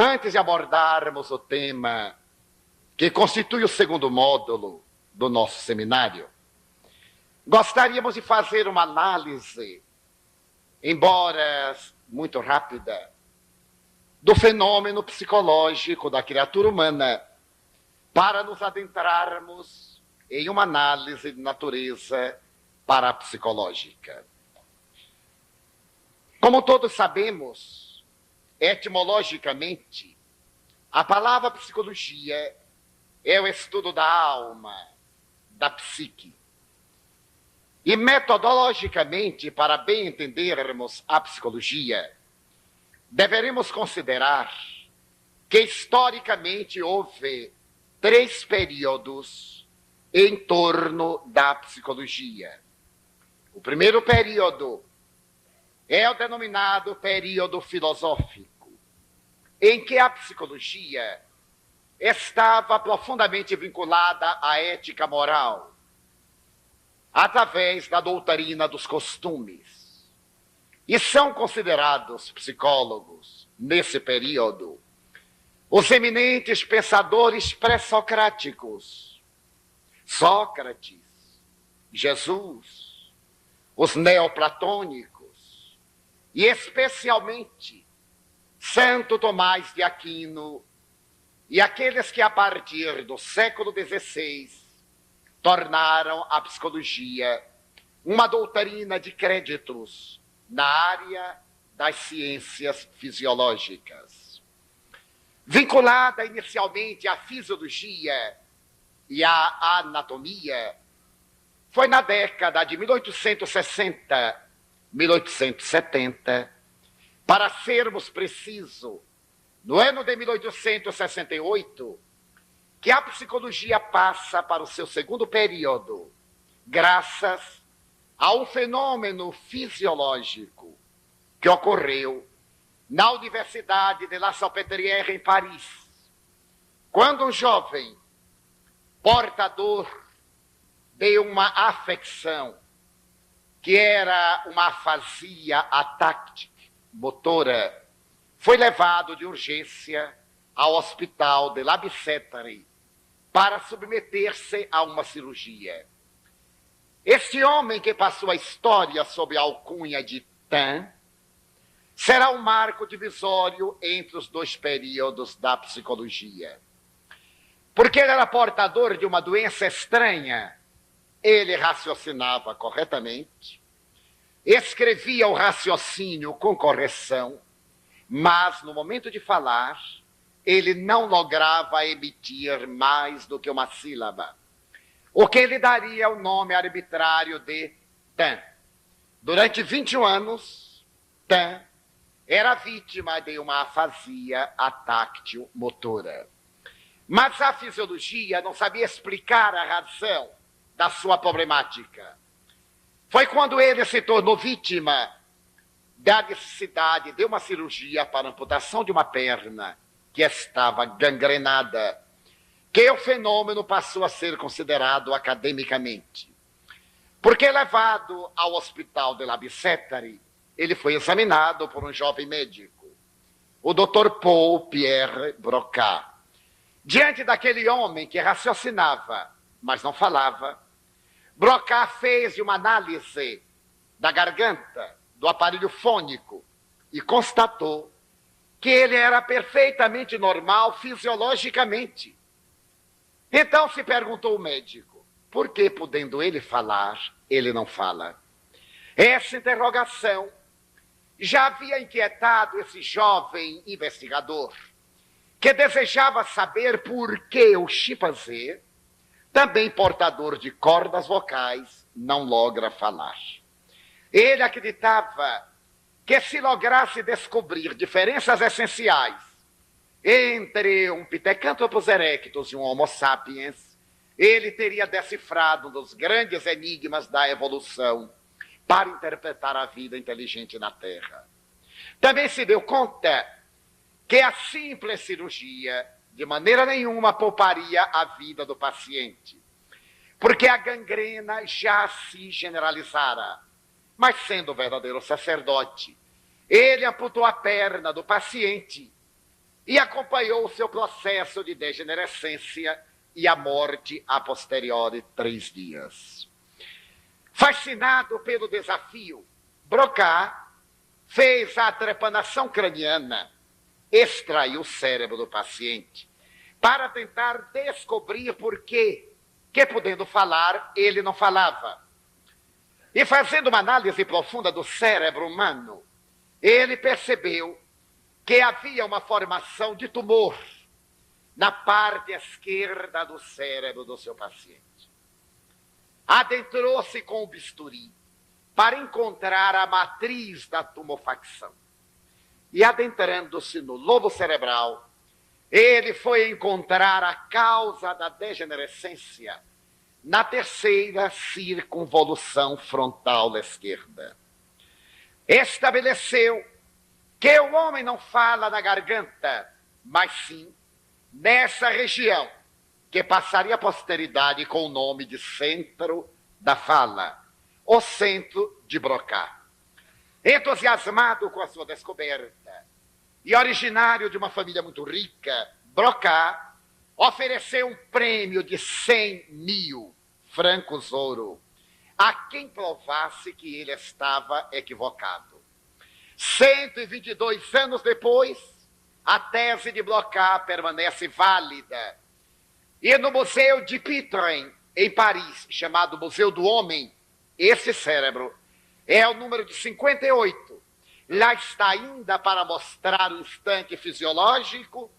Antes de abordarmos o tema que constitui o segundo módulo do nosso seminário, gostaríamos de fazer uma análise, embora muito rápida, do fenômeno psicológico da criatura humana, para nos adentrarmos em uma análise de natureza parapsicológica. Como todos sabemos, etimologicamente, a palavra psicologia é o estudo da alma, da psique. E metodologicamente, para bem entendermos a psicologia, deveremos considerar que historicamente houve 3 períodos em torno da psicologia. O primeiro período é o denominado período filosófico, em que a psicologia estava profundamente vinculada à ética moral, através da doutrina dos costumes. E são considerados psicólogos, nesse período, os eminentes pensadores pré-socráticos, Sócrates, Jesus, os neoplatônicos, e especialmente Santo Tomás de Aquino e aqueles que a partir do século XVI tornaram a psicologia uma doutrina de créditos na área das ciências fisiológicas. Vinculada inicialmente à fisiologia e à anatomia, foi na década de 1860, 1870, para sermos precisos, no ano de 1868, que a psicologia passa para o seu segundo período, graças a um fenômeno fisiológico que ocorreu na Universidade de La Salpêtrière, em Paris, quando um jovem portador de uma afecção, que era uma afasia atáctica motora, foi levado de urgência ao hospital de La Bicêtre para submeter-se a uma cirurgia. Este homem, que passou a história sob a alcunha de Tan, será um marco divisório entre os 2 períodos da psicologia. Porque ele era portador de uma doença estranha, ele raciocinava corretamente, escrevia o raciocínio com correção, mas no momento de falar, ele não lograva emitir mais do que uma sílaba, o que lhe daria o nome arbitrário de Tan. Durante 21 anos, Tan era vítima de uma afasia atáctil motora. Mas a fisiologia não sabia explicar a razão da sua problemática. Foi quando ele se tornou vítima da necessidade de uma cirurgia para amputação de uma perna que estava gangrenada, que o fenômeno passou a ser considerado academicamente. Porque, levado ao hospital de La Bicêtre, ele foi examinado por um jovem médico, o Dr. Paul-Pierre Broca. Diante daquele homem que raciocinava, mas não falava, Broca fez uma análise da garganta, do aparelho fônico, e constatou que ele era perfeitamente normal fisiologicamente. Então se perguntou o médico, por que, podendo ele falar, ele não fala? Essa interrogação já havia inquietado esse jovem investigador, que desejava saber por que o chimpanzé, também portador de cordas vocais, não logra falar. Ele acreditava que, se lograsse descobrir diferenças essenciais entre um Pithecanthropus erectus e um Homo sapiens, ele teria decifrado um dos grandes enigmas da evolução para interpretar a vida inteligente na Terra. Também se deu conta que a simples cirurgia, de maneira nenhuma, pouparia a vida do paciente, porque a gangrena já se generalizara. Mas, sendo o verdadeiro sacerdote, ele amputou a perna do paciente e acompanhou o seu processo de degenerescência e a morte a posteriori 3 dias. Fascinado pelo desafio, Broca fez a trepanação craniana, extraiu o cérebro do paciente para tentar descobrir por quê, que podendo falar, ele não falava. E fazendo uma análise profunda do cérebro humano, ele percebeu que havia uma formação de tumor na parte esquerda do cérebro do seu paciente. Adentrou-se com o bisturi para encontrar a matriz da tumefacção. E adentrando-se no lobo cerebral, ele foi encontrar a causa da degenerescência na terceira circunvolução frontal esquerda. Estabeleceu que o homem não fala na garganta, mas sim nessa região, que passaria à posteridade com o nome de centro da fala, o centro de Broca. Entusiasmado com a sua descoberta e originário de uma família muito rica, Broca ofereceu um prêmio de 100.000 francos ouro a quem provasse que ele estava equivocado. 122 anos depois, a tese de Broca permanece válida. E no Museu de Pitren, em Paris, chamado Museu do Homem, esse cérebro é o número de 58. Lá está ainda para mostrar o instante fisiológico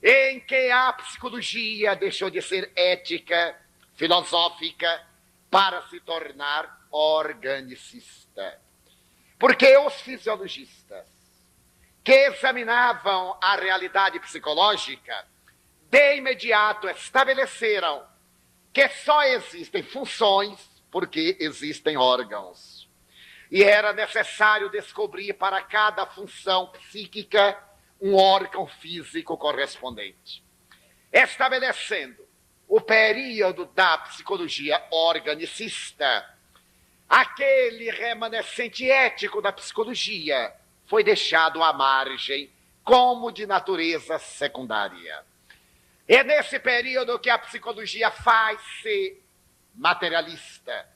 em que a psicologia deixou de ser ética, filosófica, para se tornar organicista. Porque os fisiologistas que examinavam a realidade psicológica, de imediato estabeleceram que só existem funções porque existem órgãos. E era necessário descobrir para cada função psíquica um órgão físico correspondente. Estabelecendo o período da psicologia organicista, aquele remanescente ético da psicologia foi deixado à margem como de natureza secundária. É nesse período que a psicologia faz-se materialista,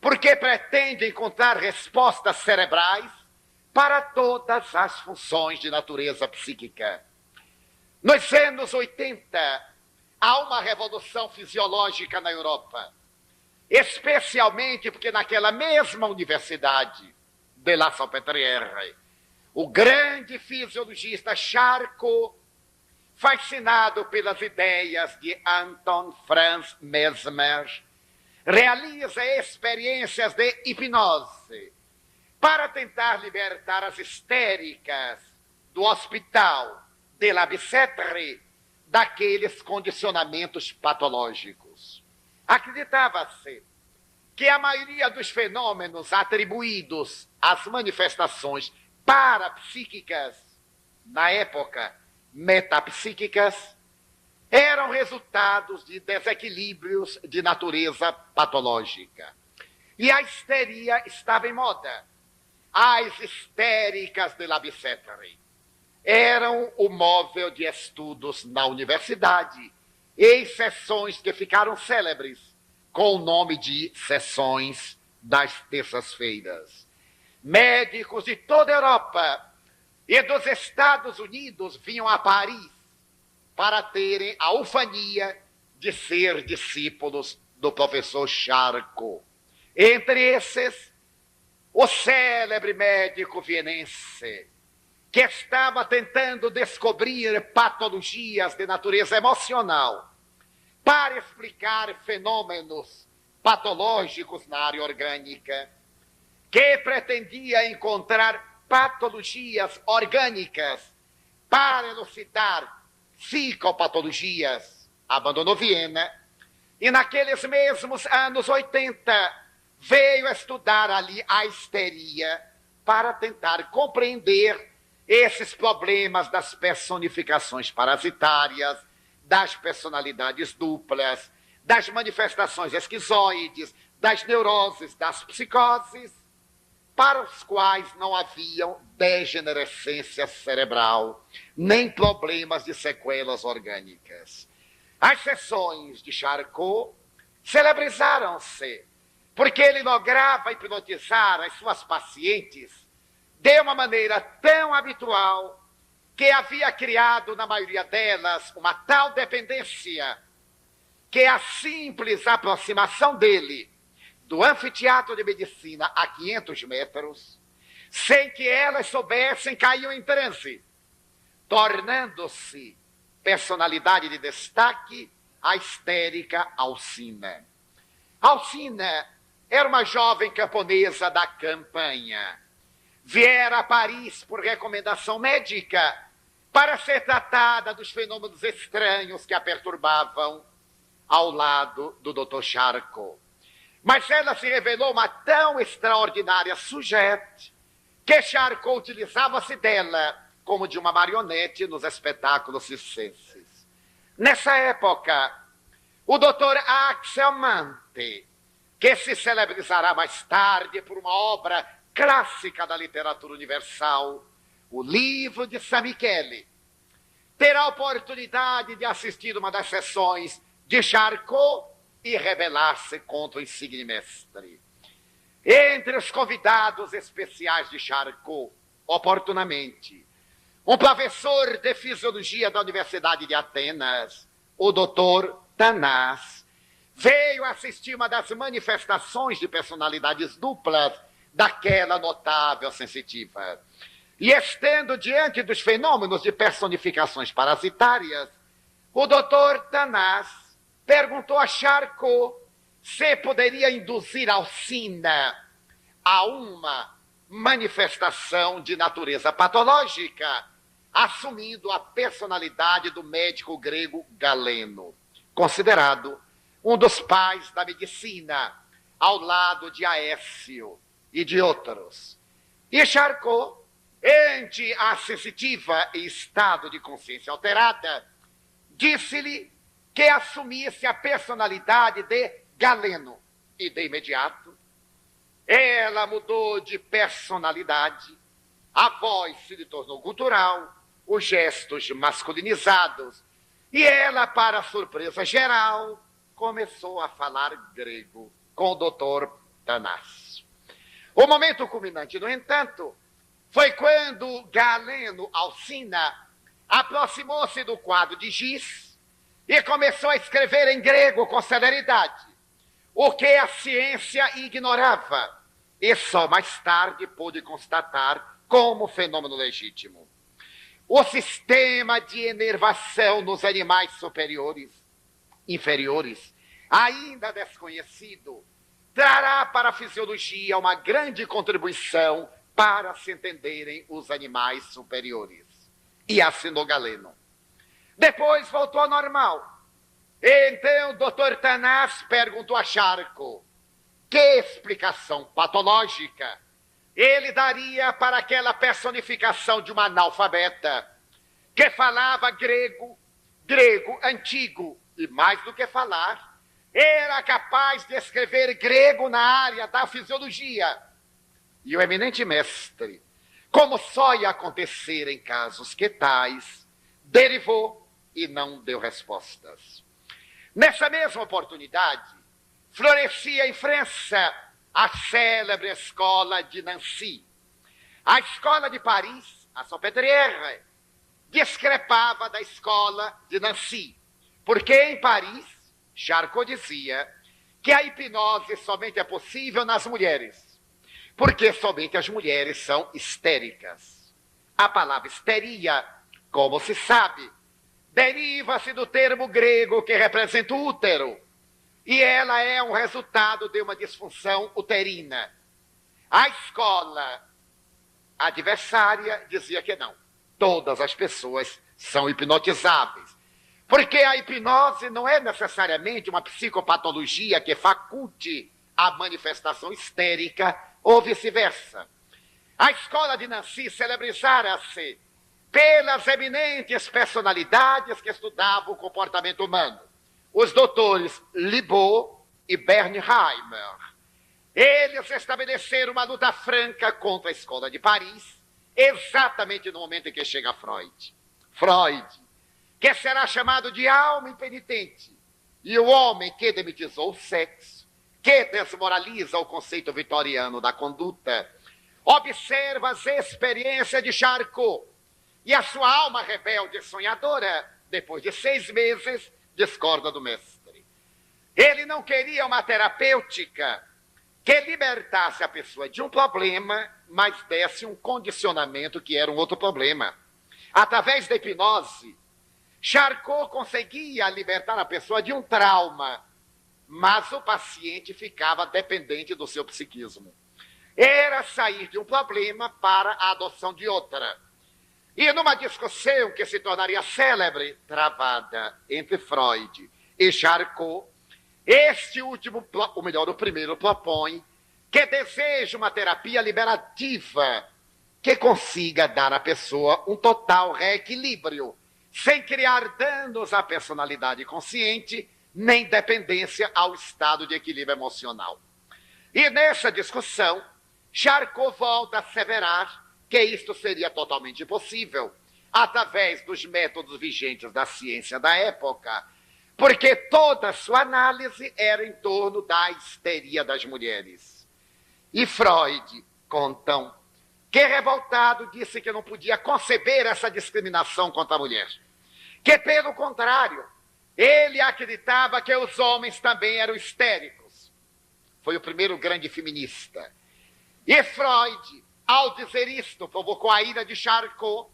porque pretende encontrar respostas cerebrais para todas as funções de natureza psíquica. Nos anos 80, há uma revolução fisiológica na Europa, especialmente porque naquela mesma universidade de La Salpêtrière, o grande fisiologista Charcot, fascinado pelas ideias de Anton Franz Mesmer, realiza experiências de hipnose para tentar libertar as histéricas do hospital de La Bicêtre daqueles condicionamentos patológicos. Acreditava-se que a maioria dos fenômenos atribuídos às manifestações parapsíquicas, na época metapsíquicas, eram resultados de desequilíbrios de natureza patológica. E a histeria estava em moda. As histéricas de La Bicêtre eram o móvel de estudos na universidade, em sessões que ficaram célebres, com o nome de sessões das terças-feiras. Médicos de toda a Europa e dos Estados Unidos vinham a Paris para terem a ufania de ser discípulos do professor Charcot. Entre esses, o célebre médico vienense, que estava tentando descobrir patologias de natureza emocional para explicar fenômenos patológicos na área orgânica, que pretendia encontrar patologias orgânicas para elucidar psicopatologias, abandonou Viena e naqueles mesmos anos 80 veio estudar ali a histeria para tentar compreender esses problemas das personificações parasitárias, das personalidades duplas, das manifestações esquizoides, das neuroses, das psicoses. para os quais não haviam degenerescência cerebral, nem problemas de sequelas orgânicas. As sessões de Charcot celebrizaram-se porque ele lograva hipnotizar as suas pacientes de uma maneira tão habitual que havia criado na maioria delas uma tal dependência que a simples aproximação dele do anfiteatro de medicina a 500 metros, sem que elas soubessem, caíam em transe, tornando-se personalidade de destaque a histérica Alcina. Alcina era uma jovem camponesa da campanha. Viera a Paris por recomendação médica para ser tratada dos fenômenos estranhos que a perturbavam ao lado do Dr. Charcot. Mas ela se revelou uma tão extraordinária sujeita que Charcot utilizava-se dela como de uma marionete nos espetáculos circenses. Nessa época, o Dr. Axel Mante, que se celebrizará mais tarde por uma obra clássica da literatura universal, o livro de Saint Michele, terá a oportunidade de assistir uma das sessões de Charcot e rebelar-se contra o insigne mestre. Entre os convidados especiais de Charcot, oportunamente, um professor de fisiologia da Universidade de Atenas, o Dr. Tanás, veio assistir uma das manifestações de personalidades duplas daquela notável sensitiva. E estando diante dos fenômenos de personificações parasitárias, o Dr. Tanás perguntou a Charcot se poderia induzir Alcina a uma manifestação de natureza patológica, assumindo a personalidade do médico grego Galeno, considerado um dos pais da medicina, ao lado de Aécio e de outros. E Charcot, ante a sensitiva e estado de consciência alterada, disse-lhe que assumisse a personalidade de Galeno. E de imediato, ela mudou de personalidade, a voz se lhe tornou gutural, os gestos masculinizados, e ela, para a surpresa geral, começou a falar grego com o Dr. Tanás. O momento culminante, no entanto, foi quando Galeno Alcina aproximou-se do quadro de giz e começou a escrever em grego com celeridade, o que a ciência ignorava, e só mais tarde pôde constatar como fenômeno legítimo. O sistema de enervação nos animais inferiores, ainda desconhecido, trará para a fisiologia uma grande contribuição para se entenderem os animais superiores. E assinou Galeno. Depois voltou ao normal. Então o Dr. Tanás perguntou a Charcot que explicação patológica ele daria para aquela personificação de uma analfabeta que falava grego antigo, e mais do que falar, era capaz de escrever grego na área da fisiologia. E o eminente mestre, como só ia acontecer em casos que tais, derivou e não deu respostas. Nessa mesma oportunidade, florescia em França a célebre escola de Nancy. A escola de Paris, a Salpêtrière, discrepava da escola de Nancy, porque em Paris, Charcot dizia que a hipnose somente é possível nas mulheres, porque somente as mulheres são histéricas. A palavra histeria, como se sabe, deriva-se do termo grego que representa o útero, e ela é um resultado de uma disfunção uterina. A escola adversária dizia que não. Todas as pessoas são hipnotizáveis. Porque a hipnose não é necessariamente uma psicopatologia que faculte a manifestação histérica ou vice-versa. A escola de Nancy celebrizara-se pelas eminentes personalidades que estudavam o comportamento humano. Os doutores Libaud e Bernheimer. Eles estabeleceram uma luta franca contra a escola de Paris, exatamente no momento em que chega Freud. Freud, que será chamado de alma impenitente, e o homem que demitizou o sexo, que desmoraliza o conceito vitoriano da conduta, observa as experiências de Charcot, e a sua alma rebelde e sonhadora, depois de 6 meses, discorda do mestre. Ele não queria uma terapêutica que libertasse a pessoa de um problema, mas desse um condicionamento que era um outro problema. Através da hipnose, Charcot conseguia libertar a pessoa de um trauma, mas o paciente ficava dependente do seu psiquismo. Era sair de um problema para a adoção de outra. E numa discussão que se tornaria célebre, travada entre Freud e Charcot, este último, ou melhor, o primeiro, propõe que deseja uma terapia liberativa que consiga dar à pessoa um total reequilíbrio, sem criar danos à personalidade consciente, nem dependência ao estado de equilíbrio emocional. E nessa discussão, Charcot volta a asseverar que isto seria totalmente possível, através dos métodos vigentes da ciência da época, porque toda a sua análise era em torno da histeria das mulheres. E Freud, contam, que revoltado disse que não podia conceber essa discriminação contra a mulher. Que, pelo contrário, ele acreditava que os homens também eram histéricos. Foi o primeiro grande feminista. E Freud, ao dizer isto, provocou a ira de Charcot,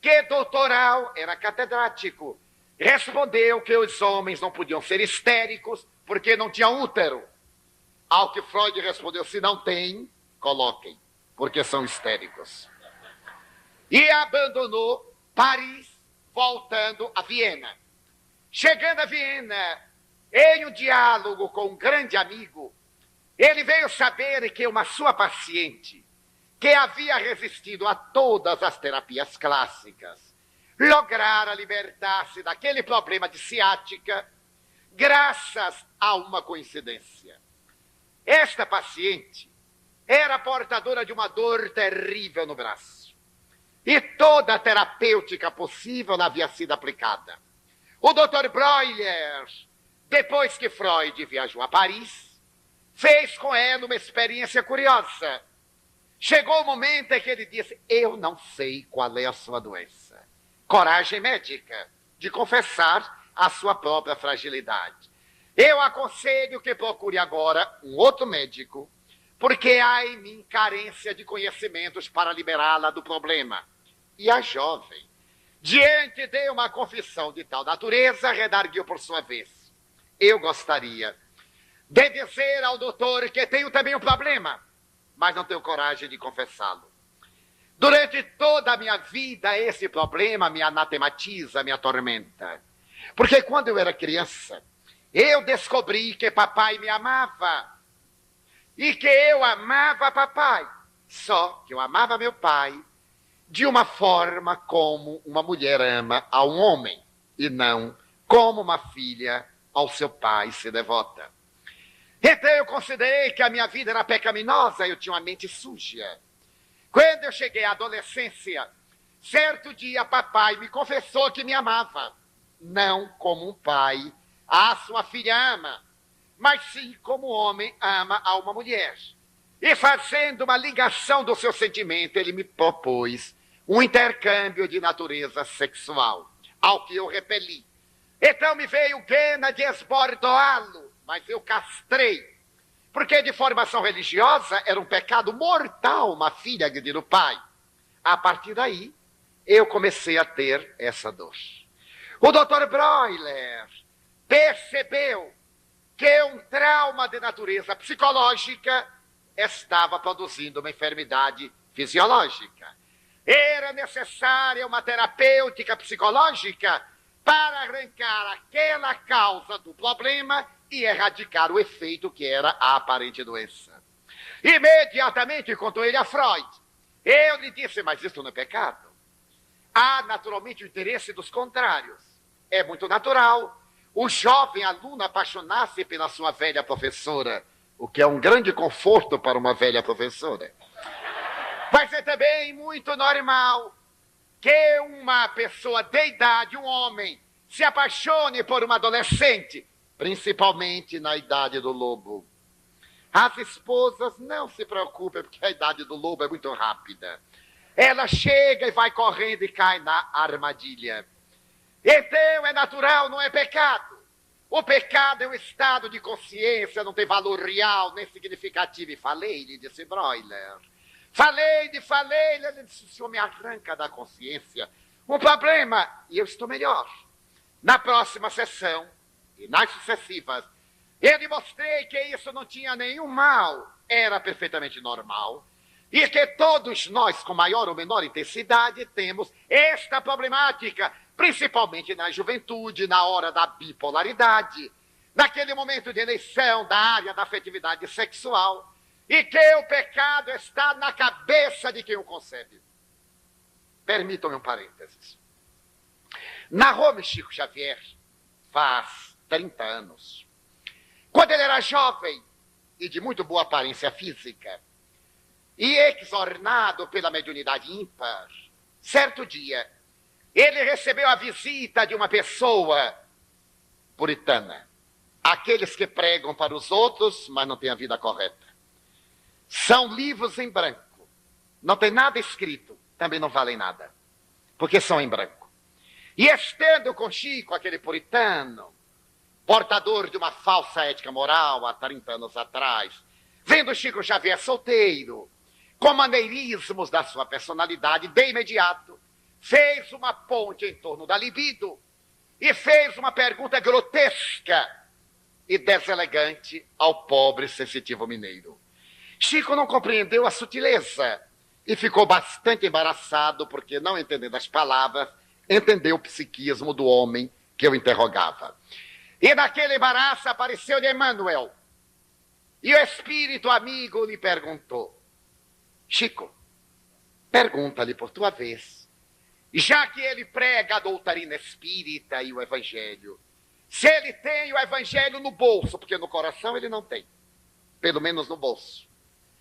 que doutoral, era catedrático, respondeu que os homens não podiam ser histéricos porque não tinham útero. Ao que Freud respondeu, se não tem, coloquem, porque são histéricos. E abandonou Paris, voltando a Viena. Chegando a Viena, em um diálogo com um grande amigo, ele veio saber que uma sua paciente, que havia resistido a todas as terapias clássicas, lograra libertar-se daquele problema de ciática graças a uma coincidência. Esta paciente era portadora de uma dor terrível no braço. E toda a terapêutica possível havia sido aplicada. O Dr. Breuer, depois que Freud viajou a Paris, fez com ela uma experiência curiosa. Chegou o momento em que ele disse, eu não sei qual é a sua doença. Coragem médica de confessar a sua própria fragilidade. Eu aconselho que procure agora um outro médico, porque há em mim carência de conhecimentos para liberá-la do problema. E a jovem, diante de uma confissão de tal natureza, redarguiu por sua vez. Eu gostaria de dizer ao doutor que tenho também um problema, mas não tenho coragem de confessá-lo. Durante toda a minha vida, esse problema me anatematiza, me atormenta. Porque quando eu era criança, eu descobri que papai me amava. E que eu amava papai. Só que eu amava meu pai de uma forma como uma mulher ama a um homem. E não como uma filha ao seu pai se devota. Então eu considerei que a minha vida era pecaminosa, eu tinha uma mente suja. Quando eu cheguei à adolescência, certo dia papai me confessou que me amava. Não como um pai a sua filha ama, mas sim como o homem ama a uma mulher. E fazendo uma ligação do seu sentimento, ele me propôs um intercâmbio de natureza sexual, ao que eu repeli. Então me veio gana de esbordoá-lo, mas eu castrei. Porque de formação religiosa era um pecado mortal uma filha agredir o pai. A partir daí, eu comecei a ter essa dor. O Dr. Breuer percebeu que um trauma de natureza psicológica estava produzindo uma enfermidade fisiológica. Era necessária uma terapêutica psicológica para arrancar aquela causa do problema e erradicar o efeito que era a aparente doença. Imediatamente contou ele a Freud. Eu lhe disse, mas isso não é pecado. Há naturalmente o interesse dos contrários. É muito natural o jovem aluno apaixonar-se pela sua velha professora, o que é um grande conforto para uma velha professora. Vai ser também muito normal que uma pessoa de idade, um homem, se apaixone por uma adolescente, principalmente na idade do lobo. As esposas não se preocupem, porque a idade do lobo é muito rápida. Ela chega e vai correndo e cai na armadilha. Então é natural, não é pecado. O pecado é um estado de consciência, não tem valor real, nem significativo. E falei-lhe, disse Broiler. Falei-lhe, ele disse, o senhor me arranca da consciência. Um problema, e eu estou melhor. Na próxima sessão, e nas sucessivas, eu demonstrei que isso não tinha nenhum mal, era perfeitamente normal, e que todos nós, com maior ou menor intensidade, temos esta problemática, principalmente na juventude, na hora da bipolaridade, naquele momento de eleição da área da afetividade sexual, e que o pecado está na cabeça de quem o concebe. Permitam-me um parênteses. Narrou-me Chico Xavier faz 30 anos. Quando ele era jovem e de muito boa aparência física, e exornado pela mediunidade ímpar, certo dia, ele recebeu a visita de uma pessoa puritana. Aqueles que pregam para os outros, mas não têm a vida correta. São livros em branco. Não tem nada escrito, também não valem nada, porque são em branco. E estando com Chico, aquele puritano, portador de uma falsa ética moral há 30 anos atrás, vendo Chico Xavier solteiro, com maneirismos da sua personalidade, de imediato, fez uma ponte em torno da libido e fez uma pergunta grotesca e deselegante ao pobre sensitivo mineiro. Chico não compreendeu a sutileza e ficou bastante embaraçado porque, não entendendo as palavras, entendeu o psiquismo do homem que o interrogava. E naquele embaraço apareceu-lhe Emmanuel. E o espírito amigo lhe perguntou: Chico, pergunta-lhe por tua vez, já que ele prega a doutrina espírita e o evangelho, se ele tem o evangelho no bolso, porque no coração ele não tem, pelo menos no bolso.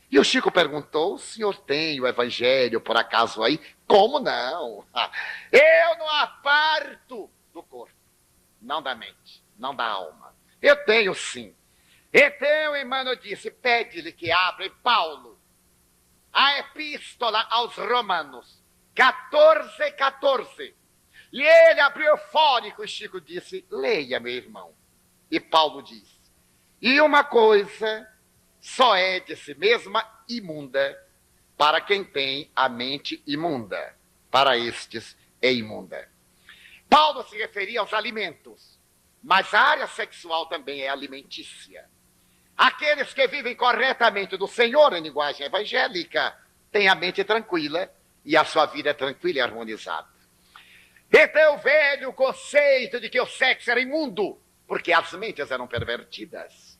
E o Chico perguntou: o senhor tem o evangelho por acaso aí? Como não? Eu não aparto do corpo, não da mente, não da alma. Eu tenho sim. Então Emmanuel disse: pede-lhe que abra Paulo, a epístola aos Romanos, 14:14. E ele abriu fônico e Chico disse: leia, meu irmão. E Paulo diz: e uma coisa só é de si mesma imunda para quem tem a mente imunda. Para estes é imunda. Paulo se referia aos alimentos, mas a área sexual também é alimentícia. Aqueles que vivem corretamente do Senhor em linguagem evangélica têm a mente tranquila e a sua vida é tranquila e harmonizada. Então o velho conceito de que o sexo era imundo, porque as mentes eram pervertidas,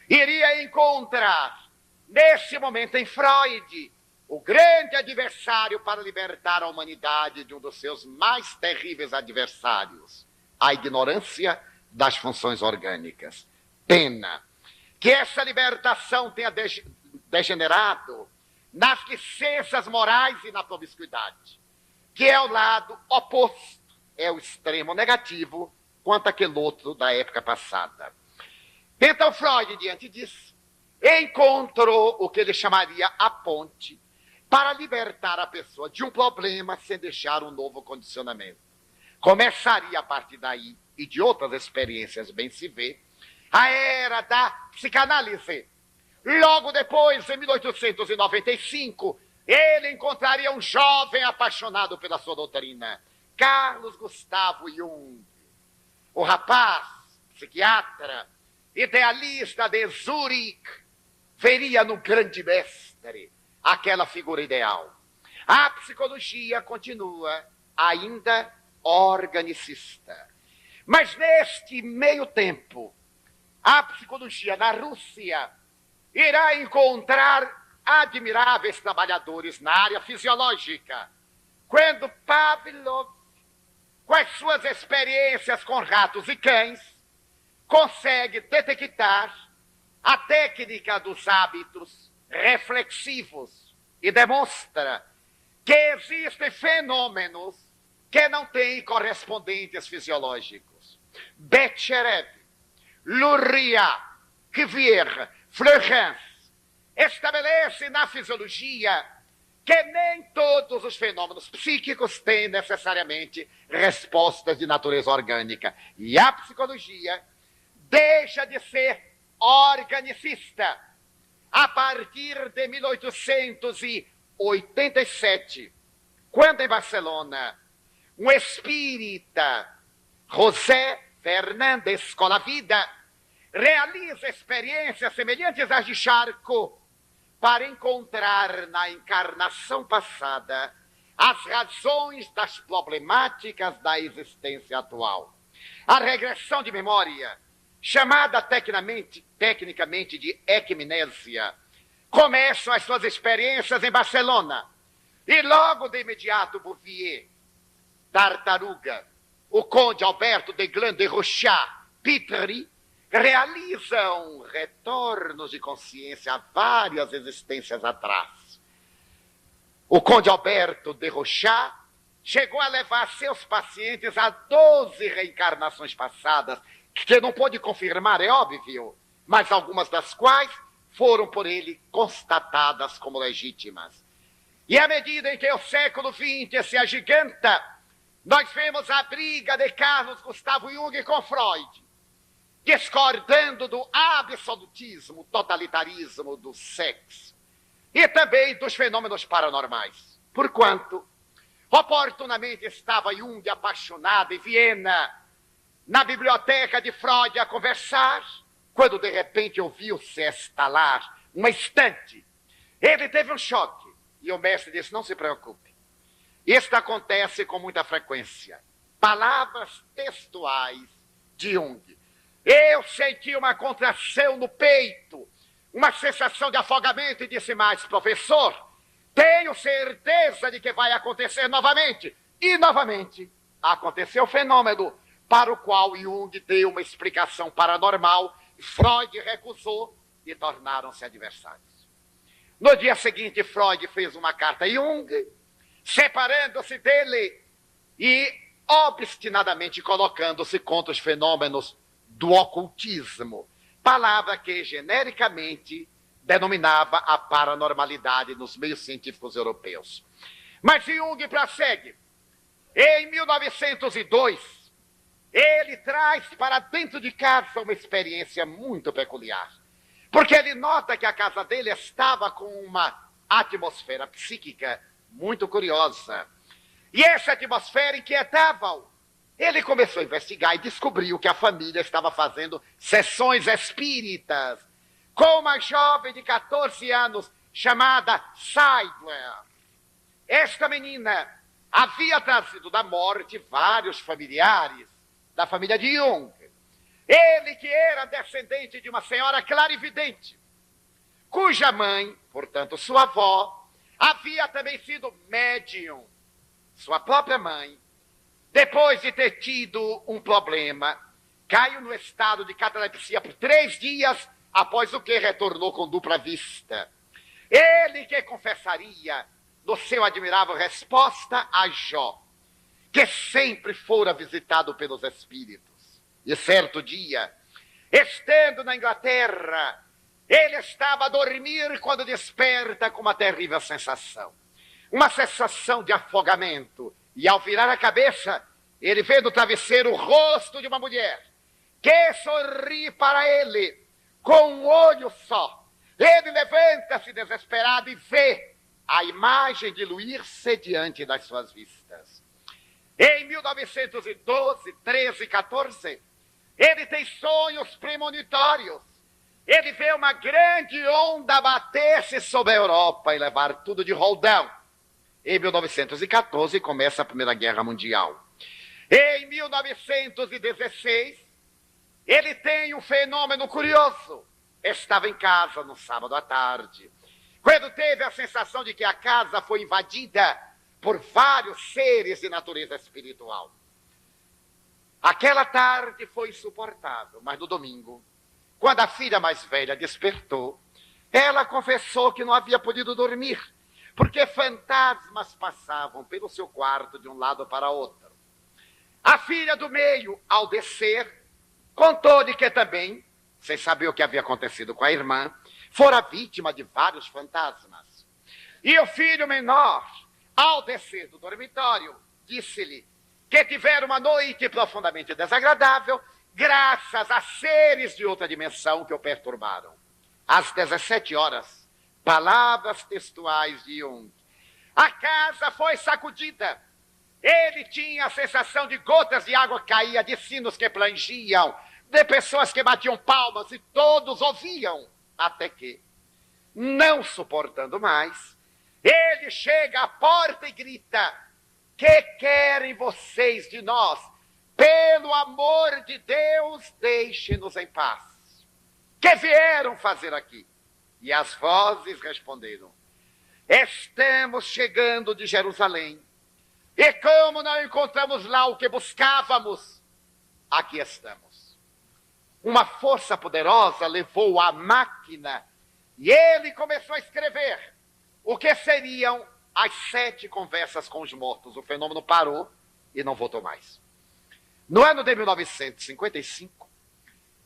iria encontrar, nesse momento em Freud, o grande adversário para libertar a humanidade de um dos seus mais terríveis adversários, a ignorância das funções orgânicas. Pena que essa libertação tenha degenerado nas licenças morais e na promiscuidade, que é o lado oposto, é o extremo negativo quanto àquele outro da época passada. Então Freud, diante disso, encontrou o que ele chamaria a ponte para libertar a pessoa de um problema sem deixar um novo condicionamento. Começaria a partir daí, e de outras experiências bem se vê, a era da psicanálise. Logo depois, em 1895, ele encontraria um jovem apaixonado pela sua doutrina, Carlos Gustavo Jung. O rapaz, psiquiatra, idealista de Zurique, veria no grande mestre aquela figura ideal. A psicologia continua ainda organicista. Mas neste meio tempo, a psicologia na Rússia irá encontrar admiráveis trabalhadores na área fisiológica, quando Pavlov, com as suas experiências com ratos e cães, consegue detectar a técnica dos hábitos reflexivos e demonstra que existem fenômenos que não têm correspondentes fisiológicos. Betcherev, Luria, Cuvier, Fleurens estabelece na fisiologia que nem todos os fenômenos psíquicos têm necessariamente respostas de natureza orgânica. E a psicologia deixa de ser organicista a partir de 1887, quando em Barcelona um espírita, José Fernández Colavida, realiza experiências semelhantes às de Charcot para encontrar na encarnação passada as razões das problemáticas da existência atual. A regressão de memória, chamada tecnicamente de equimnésia, começam as suas experiências em Barcelona. E logo de imediato, Bouvier, Tartaruga, o conde Alberto de Glan de Rochat, Pitry, realizam retornos de consciência a várias existências atrás. O conde Alberto de Rochat chegou a levar seus pacientes a 12 reencarnações passadas, que não pôde confirmar, é óbvio, mas algumas das quais foram por ele constatadas como legítimas. E à medida em que o século XX se agiganta, nós vemos a briga de Carlos Gustavo Jung com Freud, discordando do absolutismo, totalitarismo do sexo e também dos fenômenos paranormais. Porquanto, oportunamente estava Jung apaixonado em Viena, na biblioteca de Freud a conversar, quando de repente ouviu-se estalar uma estante. Ele teve um choque e o mestre disse: não se preocupe. Isto acontece com muita frequência. Palavras textuais de Jung. Eu senti uma contração no peito, uma sensação de afogamento e disse mais: professor, tenho certeza de que vai acontecer novamente. E novamente aconteceu o fenômeno para o qual Jung deu uma explicação paranormal, Freud recusou e tornaram-se adversários. No dia seguinte, Freud fez uma carta a Jung, separando-se dele e obstinadamente colocando-se contra os fenômenos do ocultismo, palavra que genericamente denominava a paranormalidade nos meios científicos europeus. Mas Jung prossegue. Em 1902, ele traz para dentro de casa uma experiência muito peculiar, porque ele nota que a casa dele estava com uma atmosfera psíquica muito curiosa. E essa atmosfera inquietava-o. Ele começou a investigar e descobriu que a família estava fazendo sessões espíritas com uma jovem de 14 anos chamada Seidler. Esta menina havia trazido da morte vários familiares da família de Jung. Ele, que era descendente de uma senhora clarividente, cuja mãe, portanto sua avó, havia também sido médium. Sua própria mãe, depois de ter tido um problema, caiu no estado de catalepsia por 3 dias, após o que retornou com dupla vista. Ele que confessaria no seu admirável Resposta a Jó, que sempre fora visitado pelos espíritos. E certo dia, estando na Inglaterra, ele estava a dormir quando desperta com uma terrível sensação. Uma sensação de afogamento. E ao virar a cabeça, ele vê no travesseiro o rosto de uma mulher que sorri para ele com um olho só. Ele levanta-se desesperado e vê a imagem diluir-se diante das suas vistas. Em 1912, 13, 14, ele tem sonhos premonitórios. Ele vê uma grande onda bater-se sobre a Europa e levar tudo de roldão. Em 1914 começa a Primeira Guerra Mundial. Em 1916, ele tem um fenômeno curioso. Estava em casa no sábado à tarde, quando teve a sensação de que a casa foi invadida por vários seres de natureza espiritual. Aquela tarde foi insuportável, mas no domingo, Quando a filha mais velha despertou, ela confessou que não havia podido dormir, porque fantasmas passavam pelo seu quarto de um lado para outro. A filha do meio, ao descer, contou-lhe que também, sem saber o que havia acontecido com a irmã, fora vítima de vários fantasmas. E o filho menor, ao descer do dormitório, disse-lhe que tivera uma noite profundamente desagradável, graças a seres de outra dimensão que o perturbaram. Às 17 horas, palavras textuais de Jung. A casa foi sacudida. Ele tinha a sensação de gotas de água caía, de sinos que plangiam, de pessoas que batiam palmas e todos ouviam. Até que, não suportando mais, ele chega à porta e grita: que querem vocês de nós? Pelo amor de Deus, deixe-nos em paz. Que vieram fazer aqui? E as vozes responderam: estamos chegando de Jerusalém. E como não encontramos lá o que buscávamos, aqui estamos. Uma força poderosa levou a máquina e ele começou a escrever o que seriam as 7 conversas com os mortos. O fenômeno parou e não voltou mais. No ano de 1955,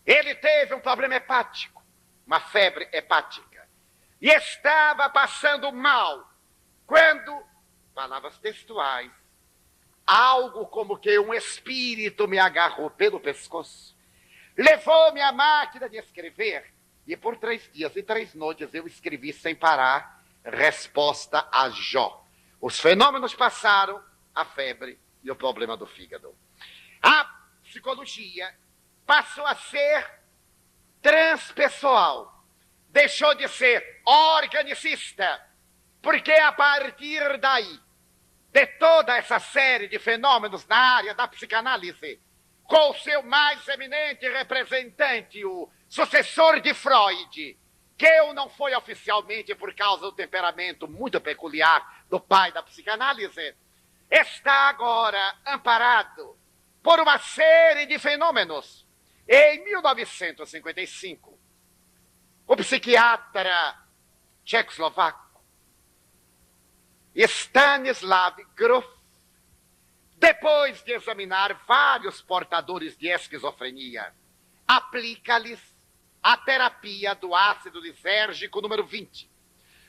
ele teve um problema hepático, uma febre hepática, e estava passando mal, quando, palavras textuais, algo como que um espírito me agarrou pelo pescoço, levou-me à máquina de escrever, e por 3 dias e 3 noites eu escrevi sem parar, resposta a Jó. Os fenômenos passaram, a febre e o problema do fígado. A psicologia passou a ser transpessoal. Deixou de ser organicista, porque a partir daí, de toda essa série de fenômenos na área da psicanálise, com o seu mais eminente representante, o sucessor de Freud, que não foi oficialmente por causa do temperamento muito peculiar do pai da psicanálise, está agora amparado por uma série de fenômenos. Em 1955, o psiquiatra tchecoslovaco Stanislav Grof, depois de examinar vários portadores de esquizofrenia, aplica-lhes a terapia do ácido lisérgico número 20.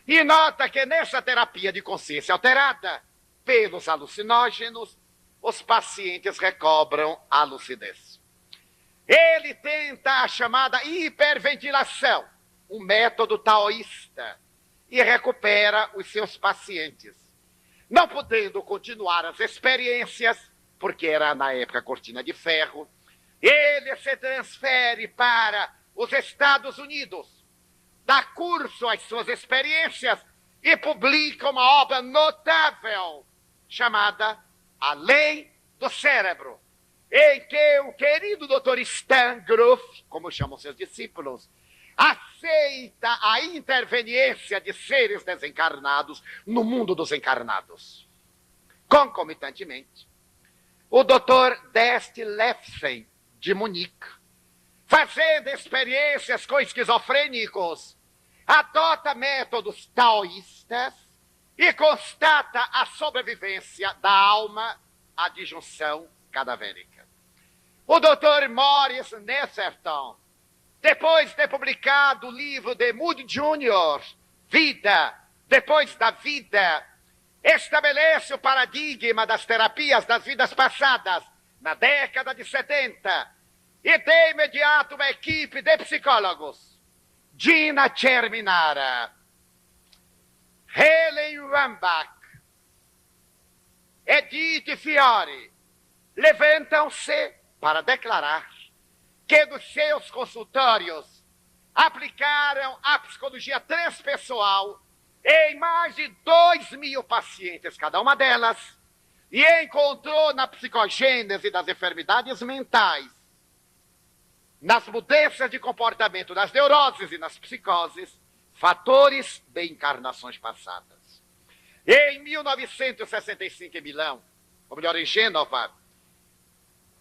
E nota que nessa terapia de consciência alterada pelos alucinógenos, os pacientes recobram a lucidez. Ele tenta a chamada hiperventilação, um método taoísta, e recupera os seus pacientes. Não podendo continuar as experiências, porque era na época cortina de ferro, ele se transfere para os Estados Unidos, dá curso às suas experiências e publica uma obra notável chamada A Lei do Cérebro, em que o querido Dr. Stan Grof, como chamam seus discípulos, aceita a interveniência de seres desencarnados no mundo dos encarnados. Concomitantemente, o Dr. Dest Lefsen, de Munique, fazendo experiências com esquizofrênicos, adota métodos taoístas e constata a sobrevivência da alma à disjunção cadavérica. O Dr. Morris Netherton, depois de publicado o livro de Moody Jr., Vida, Depois da Vida, estabelece o paradigma das terapias das vidas passadas na década de 70 e de imediato uma equipe de psicólogos, Gina Cerminara, Helen Wambach, Edith Fiore, levantam-se para declarar que nos seus consultórios aplicaram a psicologia transpessoal em mais de 2.000 pacientes, cada uma delas, e encontrou na psicogênese das enfermidades mentais, nas mudanças de comportamento, nas neuroses e nas psicoses, fatores de encarnações passadas. Em 1965, em Milão, ou melhor, em Gênova,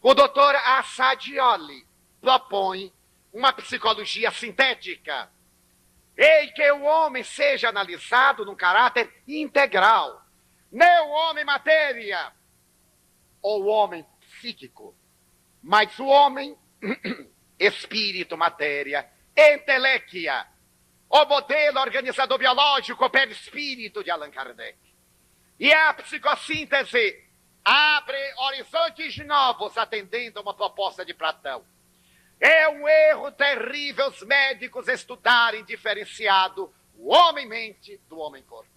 o doutor Assadioli propõe uma psicologia sintética, em que o homem seja analisado num caráter integral, não o homem matéria ou o homem psíquico, mas o homem espírito, matéria, entelequia, o modelo organizador biológico perispírito de Allan Kardec. E a psicossíntese abre horizontes novos, atendendo a uma proposta de Platão. É um erro terrível os médicos estudarem diferenciado o homem-mente do homem-corpo.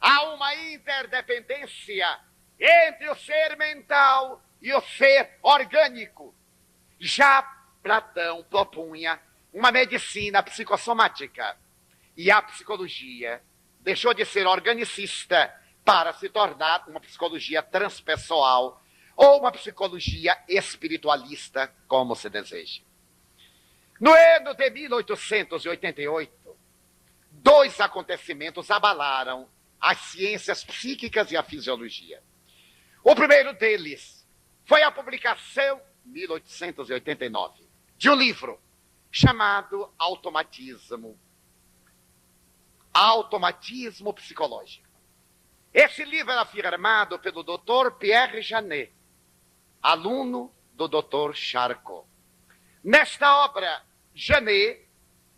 Há uma interdependência entre o ser mental e o ser orgânico. Já Platão propunha uma medicina psicossomática. E a psicologia deixou de ser organicista para se tornar uma psicologia transpessoal ou uma psicologia espiritualista, como se deseja. No ano de 1888, dois acontecimentos abalaram as ciências psíquicas e a fisiologia. O primeiro deles foi a publicação, em 1889, de um livro chamado Automatismo Psicológico. Esse livro era firmado pelo Dr. Pierre Janet, aluno do Dr. Charcot. Nesta obra, Janet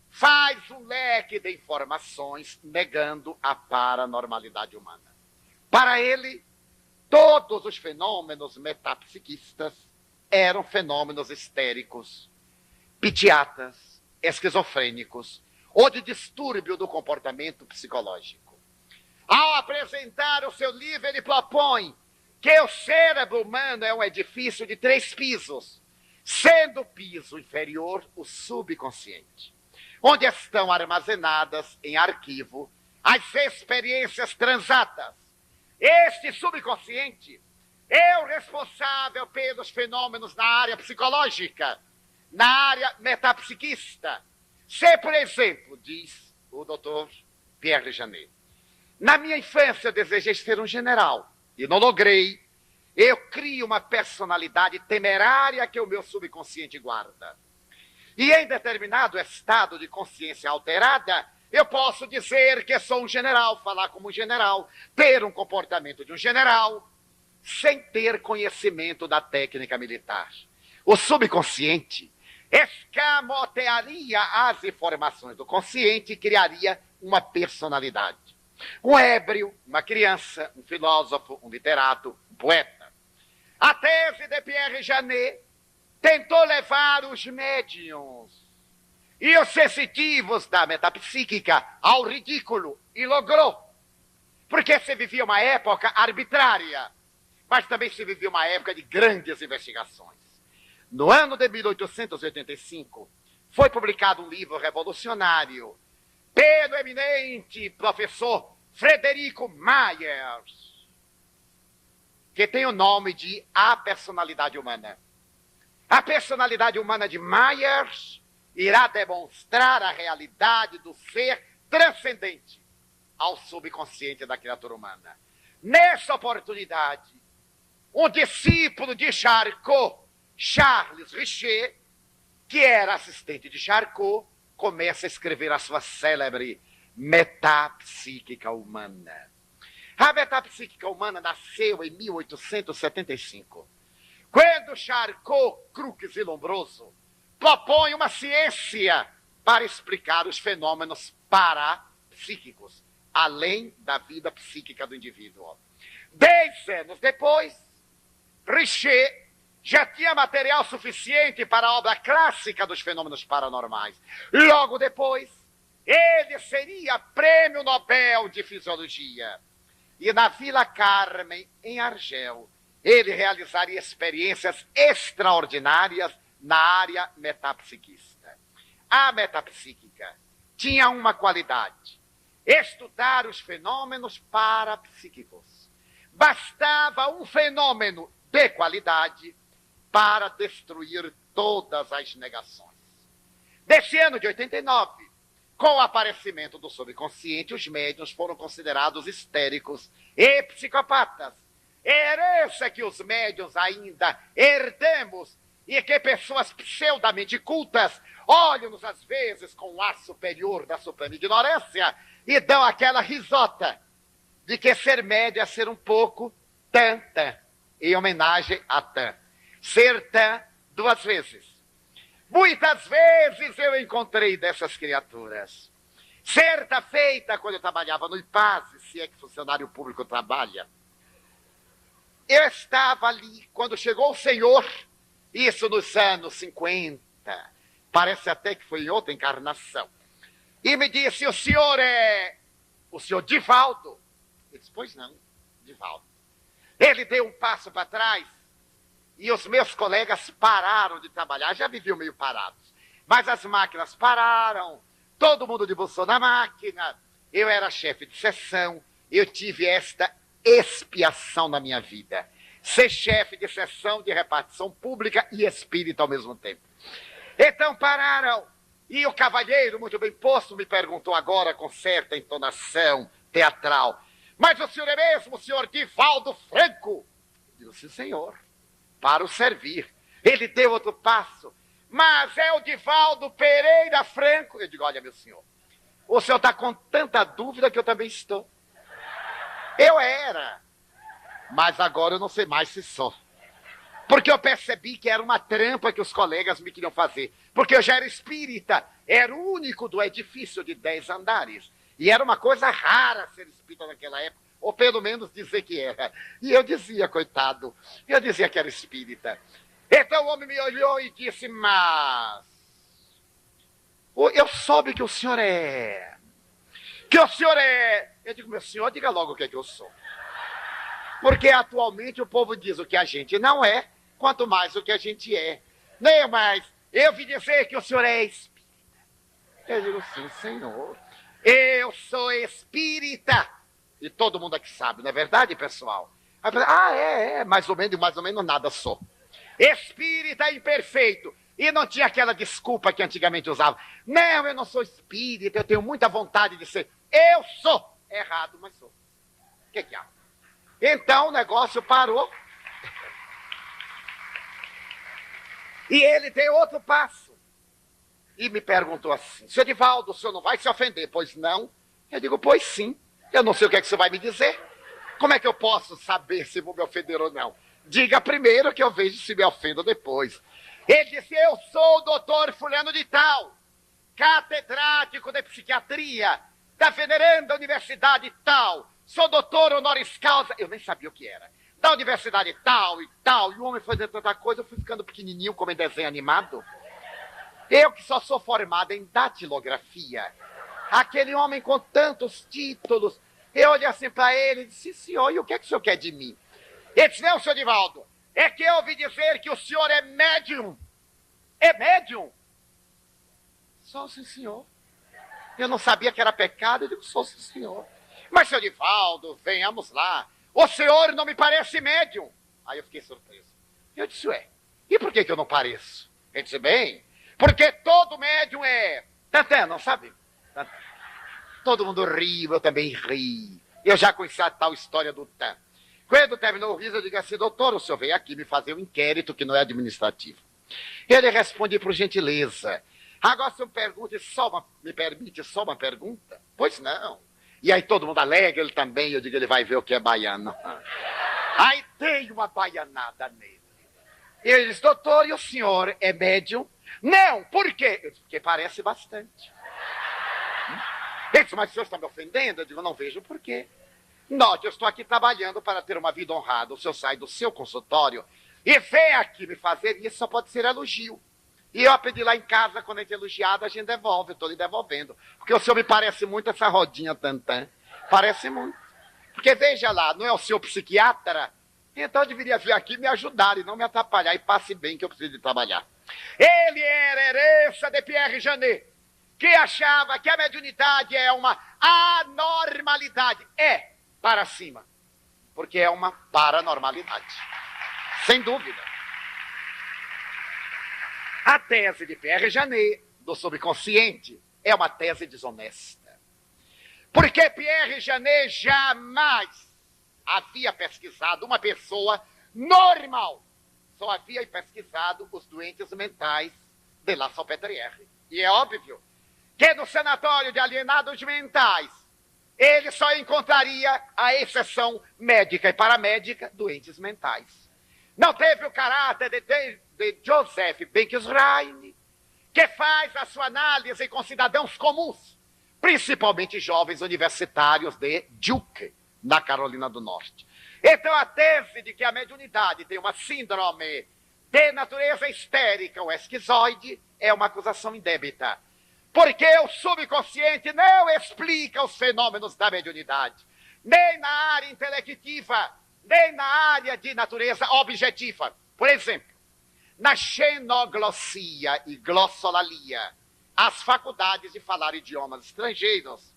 faz um leque de informações negando a paranormalidade humana. Para ele, todos os fenômenos metapsiquistas eram fenômenos histéricos, pitiatas, esquizofrênicos ou de distúrbio do comportamento psicológico. Ao apresentar o seu livro, ele propõe que o cérebro humano é um edifício de 3 pisos, sendo o piso inferior o subconsciente, onde estão armazenadas em arquivo as experiências transatas. Este subconsciente é o responsável pelos fenômenos na área psicológica, na área metapsiquista. Se, por exemplo, diz o Dr. Pierre Janet, na minha infância eu desejei ser um general e não logrei. Eu crio uma personalidade temerária que o meu subconsciente guarda. E em determinado estado de consciência alterada, eu posso dizer que sou um general, falar como um general, ter um comportamento de um general, sem ter conhecimento da técnica militar. O subconsciente escamotearia as informações do consciente e criaria uma personalidade. Um ébrio, uma criança, um filósofo, um literato, um poeta. A tese de Pierre Janet tentou levar os médiuns e os sensitivos da metapsíquica ao ridículo e logrou. Porque se vivia uma época arbitrária, mas também se vivia uma época de grandes investigações. No ano de 1885, foi publicado um livro revolucionário pelo eminente professor Frederico Myers, que tem o nome de A Personalidade Humana. A personalidade humana de Myers irá demonstrar a realidade do ser transcendente ao subconsciente da criatura humana. Nessa oportunidade, um discípulo de Charcot, Charles Richer, que era assistente de Charcot, começa a escrever a sua célebre Metapsíquica Humana. A Metapsíquica Humana nasceu em 1875, quando Charcot, Crookes e Lombroso propõe uma ciência para explicar os fenômenos parapsíquicos, além da vida psíquica do indivíduo. 10 anos depois, Richer já tinha material suficiente para a obra clássica dos fenômenos paranormais. Logo depois, ele seria Prêmio Nobel de Fisiologia. E na Vila Carmen, em Argel, ele realizaria experiências extraordinárias na área metapsiquista. A metapsíquica tinha uma qualidade: estudar os fenômenos parapsíquicos. Bastava um fenômeno de qualidade para destruir todas as negações. Nesse ano de 89, com o aparecimento do subconsciente, os médiuns foram considerados histéricos e psicopatas. Herança que os médiuns ainda herdamos e que pessoas pseudamente cultas olham-nos às vezes com um ar superior da suprema ignorância e dão aquela risota de que ser médio é ser um pouco tã, em homenagem a tã. Ser tã 2 vezes. Muitas vezes eu encontrei dessas criaturas. Certa feita, quando eu trabalhava no IPASE, se é que funcionário público trabalha, eu estava ali, quando chegou o senhor, isso nos anos 50, parece até que foi em outra encarnação, e me disse, o senhor é o senhor Divaldo? Eu disse, pois não, Divaldo. Ele deu um passo para trás, e os meus colegas pararam de trabalhar, já viviam meio parados, mas as máquinas pararam, todo mundo debruçou na máquina, eu era chefe de seção, eu tive esta expiação na minha vida. Ser chefe de seção de repartição pública e espírita ao mesmo tempo. Então pararam, e o cavalheiro, muito bem posto, me perguntou agora com certa entonação teatral, mas o senhor é mesmo o senhor Divaldo Franco? Eu disse, sim, senhor, para o servir. Ele deu outro passo, mas é o Divaldo Pereira Franco. Eu digo, olha, meu senhor, o senhor está com tanta dúvida que eu também estou. Eu era, mas agora eu não sei mais se sou. Porque eu percebi que era uma trampa que os colegas me queriam fazer. Porque eu já era espírita, era o único do edifício de 10 andares. E era uma coisa rara ser espírita naquela época, ou pelo menos dizer que era. E eu dizia, coitado, eu dizia que era espírita. Então o homem me olhou e disse, mas eu soube que o senhor é... Que o senhor é... Eu digo, meu senhor, diga logo o que é que eu sou. Porque atualmente o povo diz o que a gente não é, quanto mais o que a gente é. Nem mais, eu vi dizer que o senhor é espírita. Eu digo, sim, senhor. Eu sou espírita. E todo mundo aqui sabe, não é verdade, pessoal? Mais ou menos nada sou. Espírita imperfeito. E não tinha aquela desculpa que antigamente usava. Não, eu não sou espírita, eu tenho muita vontade de ser. Eu sou. Errado, mas sou. O que há? Então o negócio parou. E ele deu outro passo. E me perguntou assim, senhor Divaldo, o senhor não vai se ofender? Pois não. Eu digo, pois sim. Eu não sei o que é que você vai me dizer. Como é que eu posso saber se vou me ofender ou não? Diga primeiro que eu vejo se me ofendo depois. Ele disse, eu sou o doutor fulano de tal, catedrático de psiquiatria da veneranda universidade tal. Sou doutor honoris causa. Eu nem sabia o que era. Da universidade tal e tal. E o homem fazendo tanta coisa, eu fui ficando pequenininho como em desenho animado. Eu que só sou formado em datilografia. Aquele homem com tantos títulos. Eu olhei assim para ele e disse, senhor, e o que é que o senhor quer de mim? Ele disse, não, senhor Divaldo, é que eu ouvi dizer que o senhor é médium. É médium? Sou, sim, senhor. Eu não sabia que era pecado, eu digo, sou, sim, senhor. Mas, senhor Divaldo, venhamos lá. O senhor não me parece médium. Aí eu fiquei surpreso. Eu disse, ué, e por que eu não pareço? Ele disse, bem, porque todo médium é... Tantã, não sabe? Tantã. Todo mundo riu, eu também ri. Eu já conheci a tal história do Tã. Quando terminou o riso, eu digo assim, doutor, o senhor veio aqui me fazer um inquérito que não é administrativo. Ele responde por gentileza. Agora, se eu me permite só uma pergunta? Pois não. E aí todo mundo alega, ele também, eu digo, ele vai ver o que é baiano. Aí tem uma baianada nele. Ele diz, doutor, e o senhor é médium? Não, por quê? Eu disse, porque parece bastante. Ele disse, mas o senhor está me ofendendo? Eu digo, não vejo por quê. Note, eu estou aqui trabalhando para ter uma vida honrada. O senhor sai do seu consultório e vem aqui me fazer, e isso só pode ser elogio. E eu pedi lá em casa, quando a gente é elogiado, a gente devolve, eu estou lhe devolvendo. Porque o senhor me parece muito essa rodinha tantã. Parece muito. Porque veja lá, não é o senhor psiquiatra? Então eu deveria vir aqui me ajudar e não me atrapalhar, e passe bem que eu preciso de trabalhar. Ele era herança de Pierre Janet, que achava que a mediunidade é uma anormalidade. É, para cima. Porque é uma paranormalidade. Sem dúvida. A tese de Pierre Janet, do subconsciente, é uma tese desonesta. Porque Pierre Janet jamais havia pesquisado uma pessoa normal. Só havia pesquisado os doentes mentais de La Salpêtrière. E é óbvio que no sanatório de alienados mentais, ele só encontraria a exceção médica e paramédica, doentes mentais. Não teve o caráter de Joseph Benkesrein, que faz a sua análise com cidadãos comuns, principalmente jovens universitários de Duke, na Carolina do Norte. Então, a tese de que a mediunidade tem uma síndrome de natureza histérica ou esquizoide é uma acusação indébita. Porque o subconsciente não explica os fenômenos da mediunidade, nem na área intelectiva, nem na área de natureza objetiva. Por exemplo, na xenoglossia e glossolalia, as faculdades de falar idiomas estrangeiros,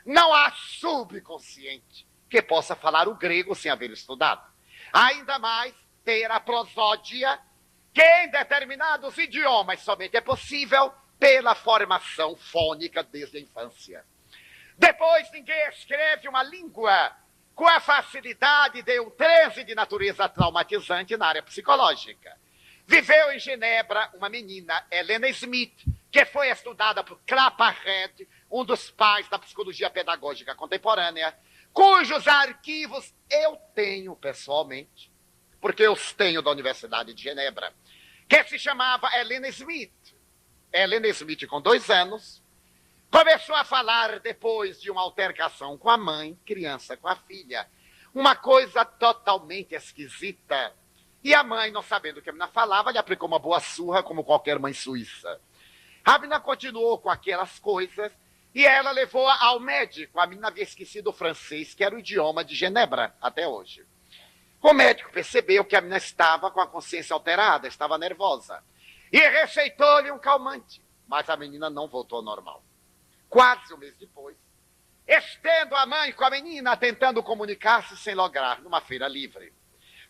não há subconsciente que possa falar o grego sem haver estudado. Ainda mais ter a prosódia, que em determinados idiomas somente é possível pela formação fônica desde a infância. Depois, ninguém escreve uma língua com a facilidade de um transe de natureza traumatizante na área psicológica. Viveu em Genebra uma menina, Helena Smith, que foi estudada por Claparède, um dos pais da psicologia pedagógica contemporânea, cujos arquivos eu tenho pessoalmente, porque eu os tenho da Universidade de Genebra, que se chamava Helena Smith. Helena Smith, com 2 anos, começou a falar depois de uma altercação com a mãe, criança com a filha. Uma coisa totalmente esquisita. E a mãe, não sabendo o que a menina falava, lhe aplicou uma boa surra, como qualquer mãe suíça. A menina continuou com aquelas coisas e ela levou-a ao médico. A menina havia esquecido o francês, que era o idioma de Genebra até hoje. O médico percebeu que a menina estava com a consciência alterada, estava nervosa. E receitou-lhe um calmante. Mas a menina não voltou ao normal. Quase um mês depois, estendo a mãe com a menina tentando comunicar-se sem lograr, numa feira livre,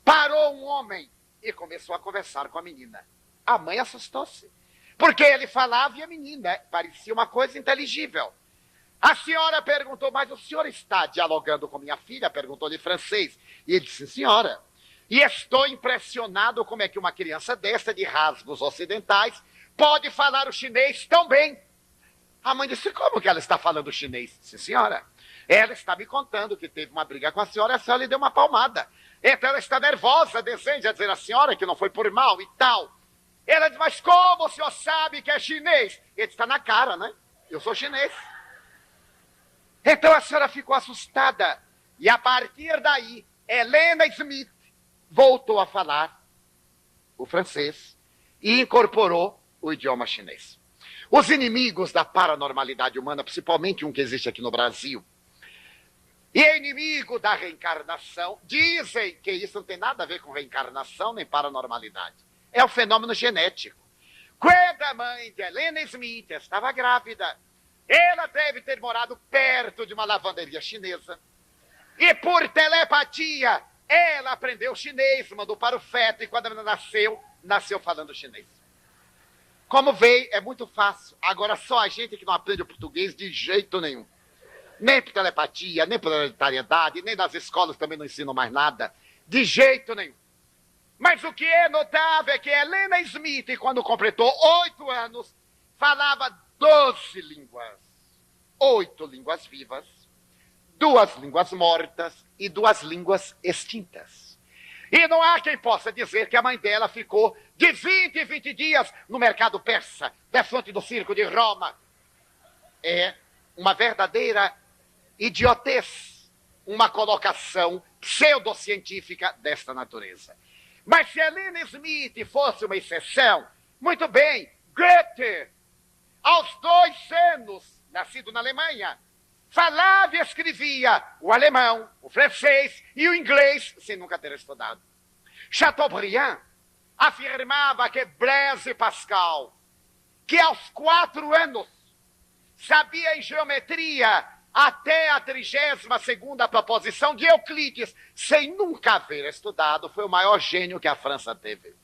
parou um homem e começou a conversar com a menina. A mãe assustou-se, porque ele falava e a menina parecia uma coisa inteligível. A senhora perguntou, mas o senhor está dialogando com minha filha? Perguntou-lhe em francês. E ele disse, senhora, e estou impressionado como é que uma criança dessa, de rasgos ocidentais, pode falar o chinês tão bem. A mãe disse, como que ela está falando chinês? Disse, senhora, ela está me contando que teve uma briga com a senhora lhe deu uma palmada. Então ela está nervosa, deseja dizer à senhora que não foi por mal e tal. Ela diz, mas como o senhor sabe que é chinês? Ele está na cara, né? Eu sou chinês. Então a senhora ficou assustada. E a partir daí, Helena Smith voltou a falar o francês e incorporou o idioma chinês. Os inimigos da paranormalidade humana, principalmente um que existe aqui no Brasil, e é inimigo da reencarnação, dizem que isso não tem nada a ver com reencarnação nem paranormalidade. É o fenômeno genético. Quando a mãe de Helena Smith estava grávida, ela deve ter morado perto de uma lavanderia chinesa. E por telepatia, ela aprendeu chinês, mandou para o feto, e quando ela nasceu falando chinês. Como veio, é muito fácil. Agora, só a gente que não aprende o português de jeito nenhum. Nem por telepatia, nem por hereditariedade, nem nas escolas também não ensinam mais nada. De jeito nenhum. Mas o que é notável é que Helena Smith, quando completou 8 anos, falava 12 línguas. 8 línguas vivas, 2 línguas mortas e 2 línguas extintas. E não há quem possa dizer que a mãe dela ficou de 20 em 20 dias no mercado persa, defronte do circo de Roma. É uma verdadeira idiotez, uma colocação pseudocientífica desta natureza. Mas se Helena Smith fosse uma exceção, muito bem, Goethe, aos 2 anos, nascido na Alemanha, falava e escrevia o alemão, o francês e o inglês, sem nunca ter estudado. Chateaubriand afirmava que Blaise Pascal, que aos 4 anos sabia em geometria até a 32ª proposição de Euclides, sem nunca haver estudado, foi o maior gênio que a França teve.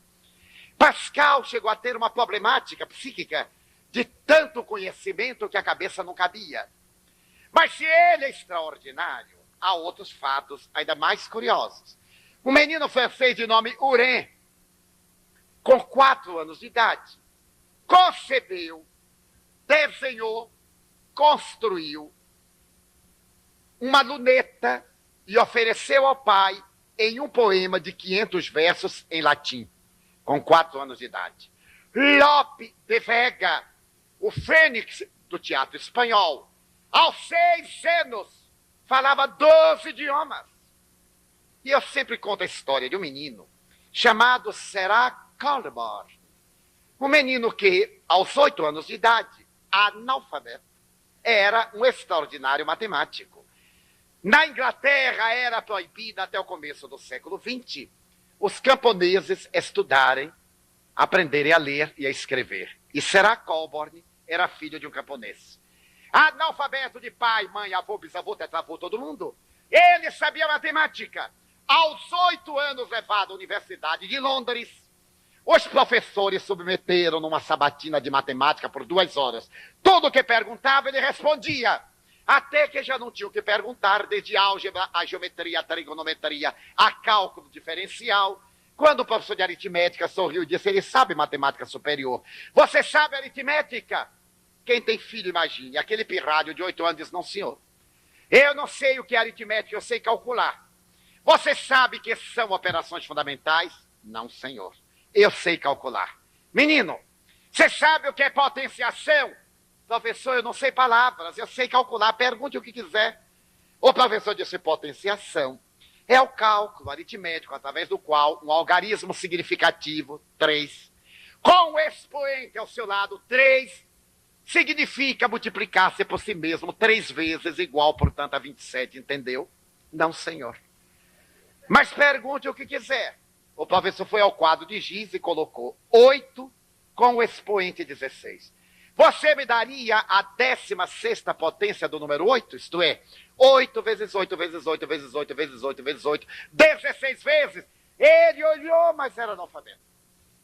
Pascal chegou a ter uma problemática psíquica de tanto conhecimento que a cabeça não cabia. Mas se ele é extraordinário, há outros fatos ainda mais curiosos. Um menino francês de nome Urén, com 4 anos de idade, concebeu desenhou, construiu uma luneta e ofereceu ao pai em um poema de 500 versos em latim, com 4 anos de idade. Lope de Vega, o fênix do teatro espanhol, aos 6 anos, falava 12 idiomas. E eu sempre conto a história de um menino chamado Sarah Calderborn. Um menino que, aos 8 anos de idade, analfabeto, era um extraordinário matemático. Na Inglaterra era proibida até o começo do século XX os camponeses estudarem, aprenderem a ler e a escrever. E Sarah Calderborn era filho de um camponês. Analfabeto de pai, mãe, avô, bisavô, tetravô, todo mundo. Ele sabia matemática. Aos 8 anos levado à Universidade de Londres, os professores submeteram numa sabatina de matemática por 2 horas. Tudo o que perguntava, ele respondia. Até que já não tinha o que perguntar, desde álgebra, a geometria, a trigonometria, a cálculo diferencial. Quando o professor de aritmética sorriu e disse, ele sabe matemática superior. Você sabe aritmética? Quem tem filho, imagine. Aquele pirralho de 8 anos diz, não, senhor. Eu não sei o que é aritmética, eu sei calcular. Você sabe que são operações fundamentais? Não, senhor. Eu sei calcular. Menino, você sabe o que é potenciação? Professor, eu não sei palavras, eu sei calcular, pergunte o que quiser. O professor disse, potenciação é o cálculo aritmético através do qual um algarismo significativo, 3, com o expoente ao seu lado, 3, significa multiplicar-se por si mesmo 3 vezes igual, portanto, a 27, entendeu? Não, senhor. Mas pergunte o que quiser. O professor foi ao quadro de giz e colocou 8 com o expoente 16. Você me daria a 16ª potência do número 8? Isto é, 8 vezes 8 vezes 8 vezes 8 vezes 8 vezes 8, 16 vezes. Ele olhou, mas era analfabeto.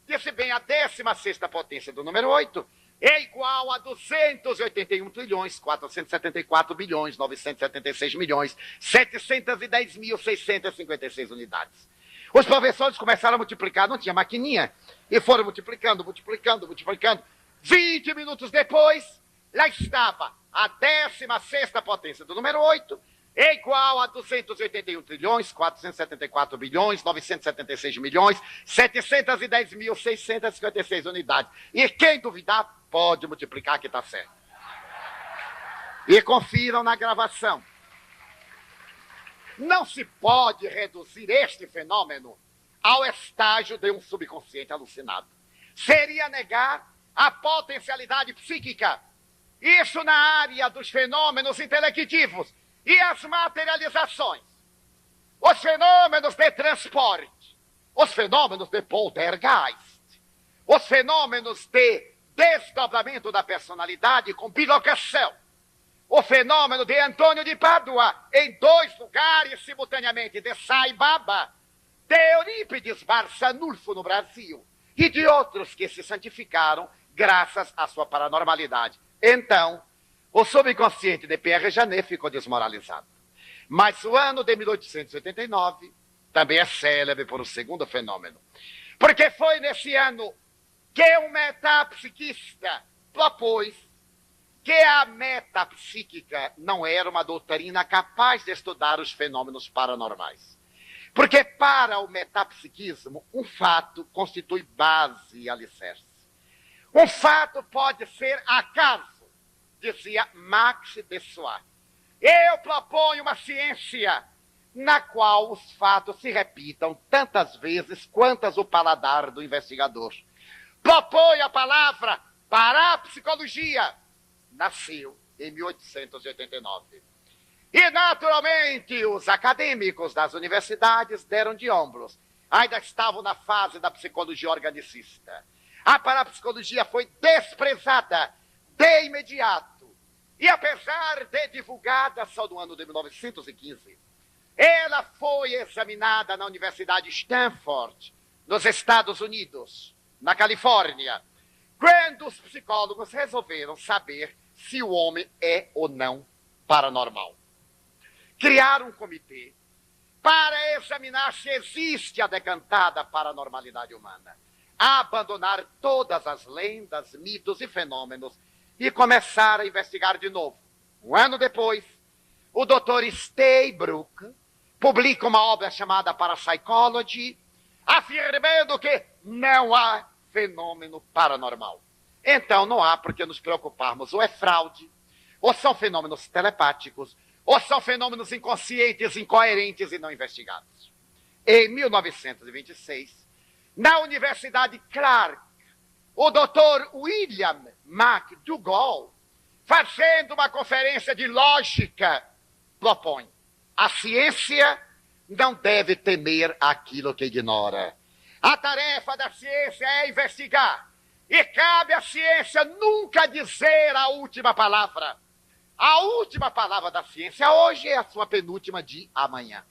Disse bem, a 16ª potência do número 8 é igual a 281 trilhões, 474 bilhões, 976 milhões, 710.656 unidades. Os professores começaram a multiplicar, não tinha maquininha, e foram multiplicando, multiplicando, multiplicando. 20 minutos depois, lá estava a 16ª potência do número 8, é igual a 281 trilhões, 474 bilhões, 976 milhões, 710.656 unidades. E quem duvidar, pode multiplicar que está certo. E confiram na gravação. Não se pode reduzir este fenômeno ao estágio de um subconsciente alucinado. Seria negar a potencialidade psíquica. Isso na área dos fenômenos intelectivos e as materializações. Os fenômenos de transporte, os fenômenos de poltergeist, os fenômenos de desdobramento da personalidade com bilocação, o fenômeno de Antônio de Pádua em 2 lugares simultaneamente, de Saibaba, de Eurípides Barçanulfo no Brasil e de outros que se santificaram graças à sua paranormalidade. Então, o subconsciente de Pierre Janet ficou desmoralizado. Mas o ano de 1889 também é célebre por um segundo fenômeno. Porque foi nesse ano que um metapsiquista propôs que a metapsíquica não era uma doutrina capaz de estudar os fenômenos paranormais. Porque para o metapsiquismo, um fato constitui base e alicerce. Um fato pode ser acaso, dizia Max Dessoir. Eu proponho uma ciência na qual os fatos se repitam tantas vezes quantas o paladar do investigador. Propõe a palavra parapsicologia. Nasceu em 1889. E, naturalmente, os acadêmicos das universidades deram de ombros. Ainda estavam na fase da psicologia organicista. A parapsicologia foi desprezada de imediato. E apesar de divulgada só no ano de 1915, ela foi examinada na Universidade de Stanford, nos Estados Unidos, na Califórnia, quando os psicólogos resolveram saber se o homem é ou não paranormal. Criaram um comitê para examinar se existe a decantada paranormalidade humana. A abandonar todas as lendas, mitos e fenômenos e começaram a investigar de novo. Um ano depois, o Dr. Staybrook publica uma obra chamada Parapsychology, afirmando que não há fenômeno paranormal. Então não há por que nos preocuparmos. Ou é fraude, ou são fenômenos telepáticos, ou são fenômenos inconscientes, incoerentes e não investigados. Em 1926, na Universidade Clark, o Dr. William McDougall, fazendo uma conferência de lógica, propõe: a ciência não deve temer aquilo que ignora. A tarefa da ciência é investigar. E cabe à ciência nunca dizer a última palavra. A última palavra da ciência hoje é a sua penúltima de amanhã.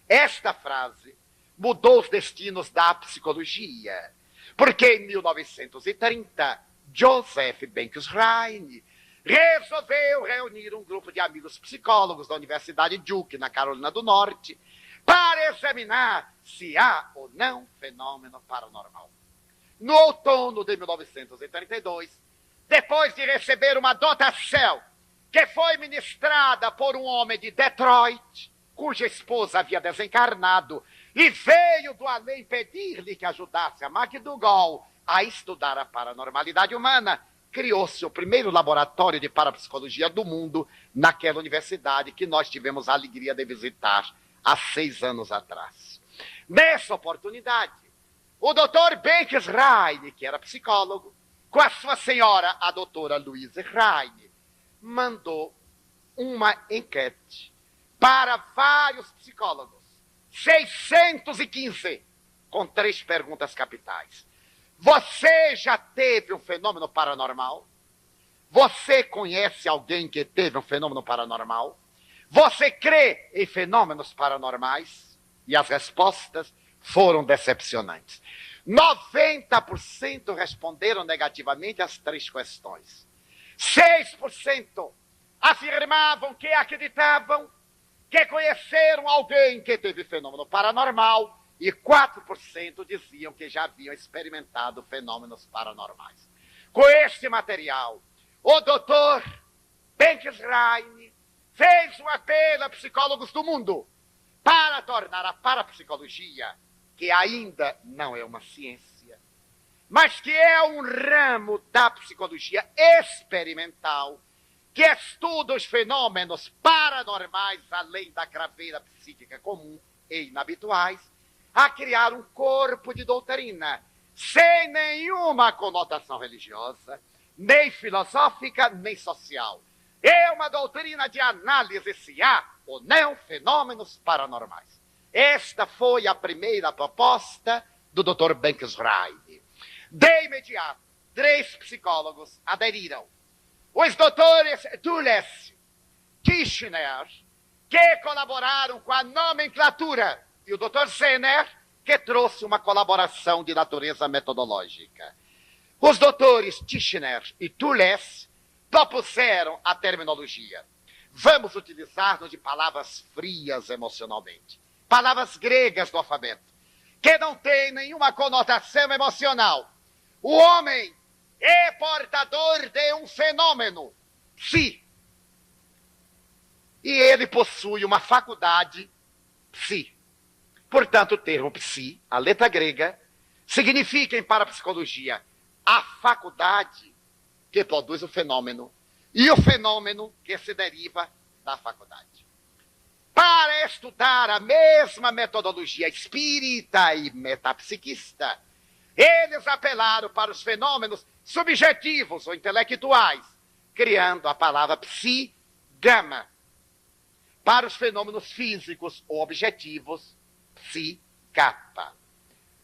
Esta frase mudou os destinos da psicologia. Porque em 1930, Joseph Banks Rhine resolveu reunir um grupo de amigos psicólogos da Universidade Duke, na Carolina do Norte, para examinar se há ou não fenômeno paranormal. No outono de 1932, depois de receber uma dotação que foi ministrada por um homem de Detroit, cuja esposa havia desencarnado, e veio do além pedir-lhe que ajudasse a McDougall a estudar a paranormalidade humana, criou-se o primeiro laboratório de parapsicologia do mundo naquela universidade que nós tivemos a alegria de visitar há 6 anos atrás. Nessa oportunidade, o Dr. Banks Rhine, que era psicólogo, com a sua senhora, a doutora Louise Rhine, mandou uma enquete para vários psicólogos, 615, com 3 perguntas capitais. Você já teve um fenômeno paranormal? Você conhece alguém que teve um fenômeno paranormal? Você crê em fenômenos paranormais? E as respostas foram decepcionantes. 90% responderam negativamente às 3 questões. 6% afirmavam que acreditavam, que conheceram alguém que teve fenômeno paranormal, e 4% diziam que já haviam experimentado fenômenos paranormais. Com este material, o Dr. Banks Rhine fez um apelo a psicólogos do mundo para tornar a parapsicologia, que ainda não é uma ciência, mas que é um ramo da psicologia experimental, que estuda os fenômenos paranormais além da craveira psíquica comum e inabituais, a criar um corpo de doutrina sem nenhuma conotação religiosa, nem filosófica, nem social. É uma doutrina de análise se há ou não fenômenos paranormais. Esta foi a primeira proposta do Dr. Banks Rhine. De imediato, 3 psicólogos aderiram. Os doutores Dulles, Tishner, que colaboraram com a nomenclatura, e o Dr. Zener, que trouxe uma colaboração de natureza metodológica. Os doutores Tishner e Dulles propuseram a terminologia. Vamos utilizar-nos de palavras frias emocionalmente, palavras gregas do alfabeto, que não têm nenhuma conotação emocional. O homem é portador de um fenômeno, psi. E ele possui uma faculdade psi. Portanto, o termo psi, a letra grega, significa em parapsicologia a faculdade que produz o fenômeno e o fenômeno que se deriva da faculdade. Para estudar a mesma metodologia espírita e metapsiquista, eles apelaram para os fenômenos subjetivos ou intelectuais, criando a palavra psi-gama. Para os fenômenos físicos ou objetivos, psi-kappa.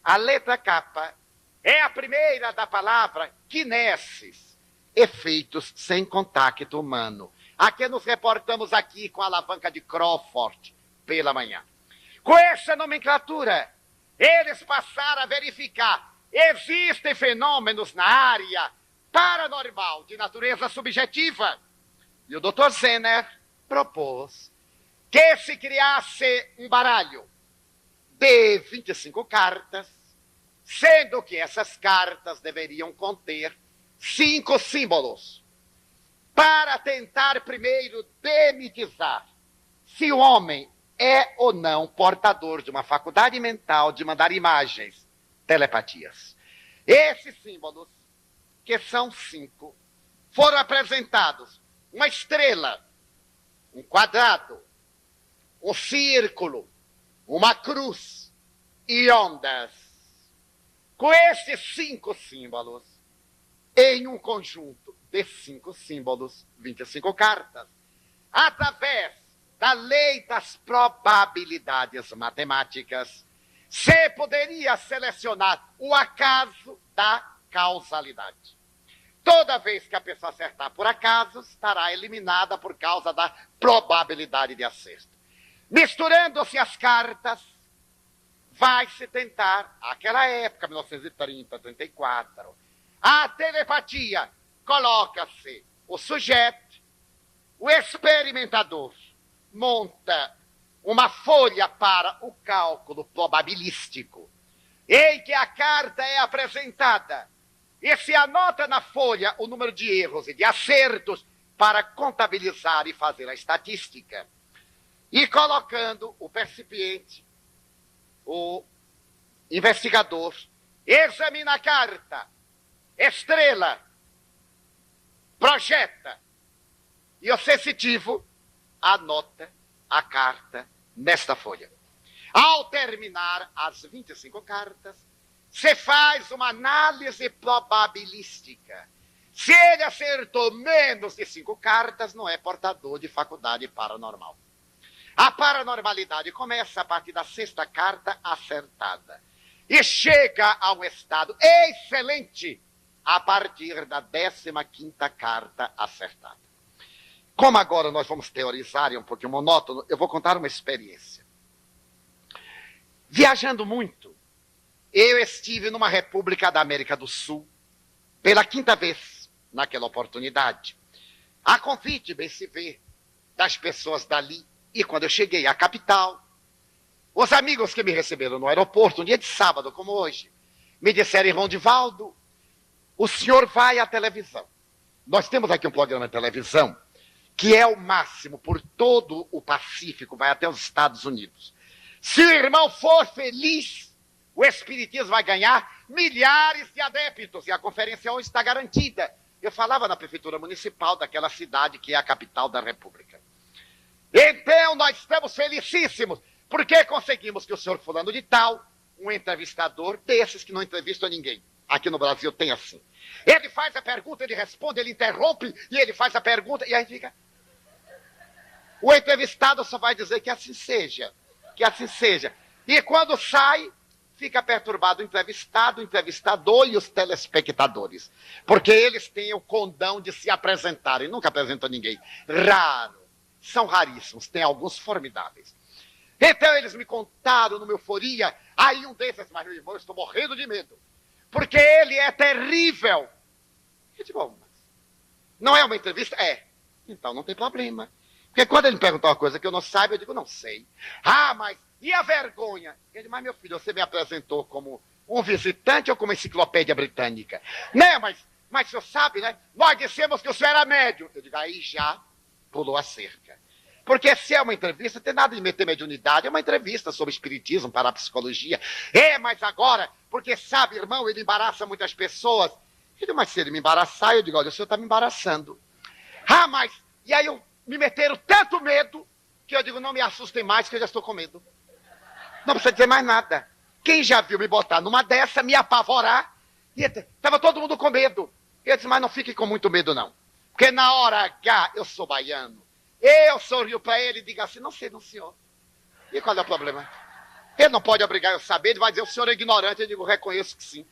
A letra kappa é a primeira da palavra kinesis, efeitos sem contato humano. A que nos reportamos aqui com a alavanca de Crawford pela manhã. Com essa nomenclatura, eles passaram a verificar: existem fenômenos na área paranormal de natureza subjetiva. E o Dr. Zener propôs que se criasse um baralho de 25 cartas, sendo que essas cartas deveriam conter 5 símbolos. para tentar primeiro demitizar se o homem é ou não portador de uma faculdade mental de mandar imagens, telepatias. Esses símbolos, que são 5, foram apresentados: uma estrela, um quadrado, um círculo, uma cruz e ondas. Com esses 5 símbolos, em um conjunto de 5 símbolos, 25 cartas, através da lei das probabilidades matemáticas, se poderia selecionar o acaso da causalidade. Toda vez que a pessoa acertar por acaso, estará eliminada por causa da probabilidade de acerto. Misturando-se as cartas, vai-se tentar, naquela época, 1930, 34, a telepatia. Coloca-se o sujeito, o experimentador monta uma folha para o cálculo probabilístico, em que a carta é apresentada e se anota na folha o número de erros e de acertos para contabilizar e fazer a estatística. E colocando o percipiente, o investigador, examina a carta, estrela, projeta, e o sensitivo anota a carta nesta folha. Ao terminar as 25 cartas, se faz uma análise probabilística. Se ele acertou menos de 5 cartas, não é portador de faculdade paranormal. A paranormalidade começa a partir da 6ª carta acertada e chega a um estado excelente a partir da 15ª carta acertada. Como agora nós vamos teorizar e um pouquinho monótono, eu vou contar uma experiência. Viajando muito, eu estive numa república da América do Sul, pela 5ª vez naquela oportunidade. A convite, bem se vê, das pessoas dali. E quando eu cheguei à capital, os amigos que me receberam no aeroporto, um dia de sábado como hoje, me disseram: irmão Divaldo, o senhor vai à televisão. Nós temos aqui um programa de televisão que é o máximo por todo o Pacífico, vai até os Estados Unidos. Se o irmão for feliz, o Espiritismo vai ganhar milhares de adeptos, e a conferência hoje está garantida. Eu falava na prefeitura municipal daquela cidade que é a capital da República. Então nós estamos felicíssimos, porque conseguimos que o senhor fulano de tal, um entrevistador desses que não entrevista ninguém, aqui no Brasil tem assim. Ele faz a pergunta, ele responde, ele interrompe, e ele faz a pergunta, e aí fica... O entrevistado só vai dizer que assim seja, que assim seja. E quando sai, fica perturbado o entrevistado, o entrevistador e os telespectadores. Porque eles têm o condão de se apresentarem, nunca apresentam ninguém. Raro, são raríssimos, tem alguns formidáveis. Então eles me contaram numa euforia, aí um desses, mas meu irmão, eu estou morrendo de medo, porque ele é terrível. Eu digo, bom, não é uma entrevista? É. Então não tem problema. Porque quando ele me perguntou uma coisa que eu não saiba, eu digo, não sei. Ah, mas e a vergonha? Ele, mas meu filho, você me apresentou como um visitante ou como enciclopédia britânica? Né, mas o senhor sabe, né? Nós dissemos que o senhor era médium. Eu digo, aí já pulou a cerca. Porque se é uma entrevista, não tem nada de meter mediunidade, é uma entrevista sobre espiritismo, parapsicologia. É, mas agora, porque sabe, irmão, ele embaraça muitas pessoas. Eu digo, mas se ele me embaraçar, eu digo, olha, o senhor está me embaraçando. Ah, mas... E aí me meteram tanto medo, que eu digo, não me assustem mais, que eu já estou com medo. Não precisa dizer mais nada. Quem já viu me botar numa dessa, me apavorar, e estava todo mundo com medo. Eu disse, mas não fique com muito medo, não. Porque na hora H, eu sou baiano. Eu sorrio para ele e digo assim, não sei, não, senhor. E qual é o problema? Ele não pode obrigar eu a saber, ele vai dizer, o senhor é ignorante. Eu digo, reconheço que sim.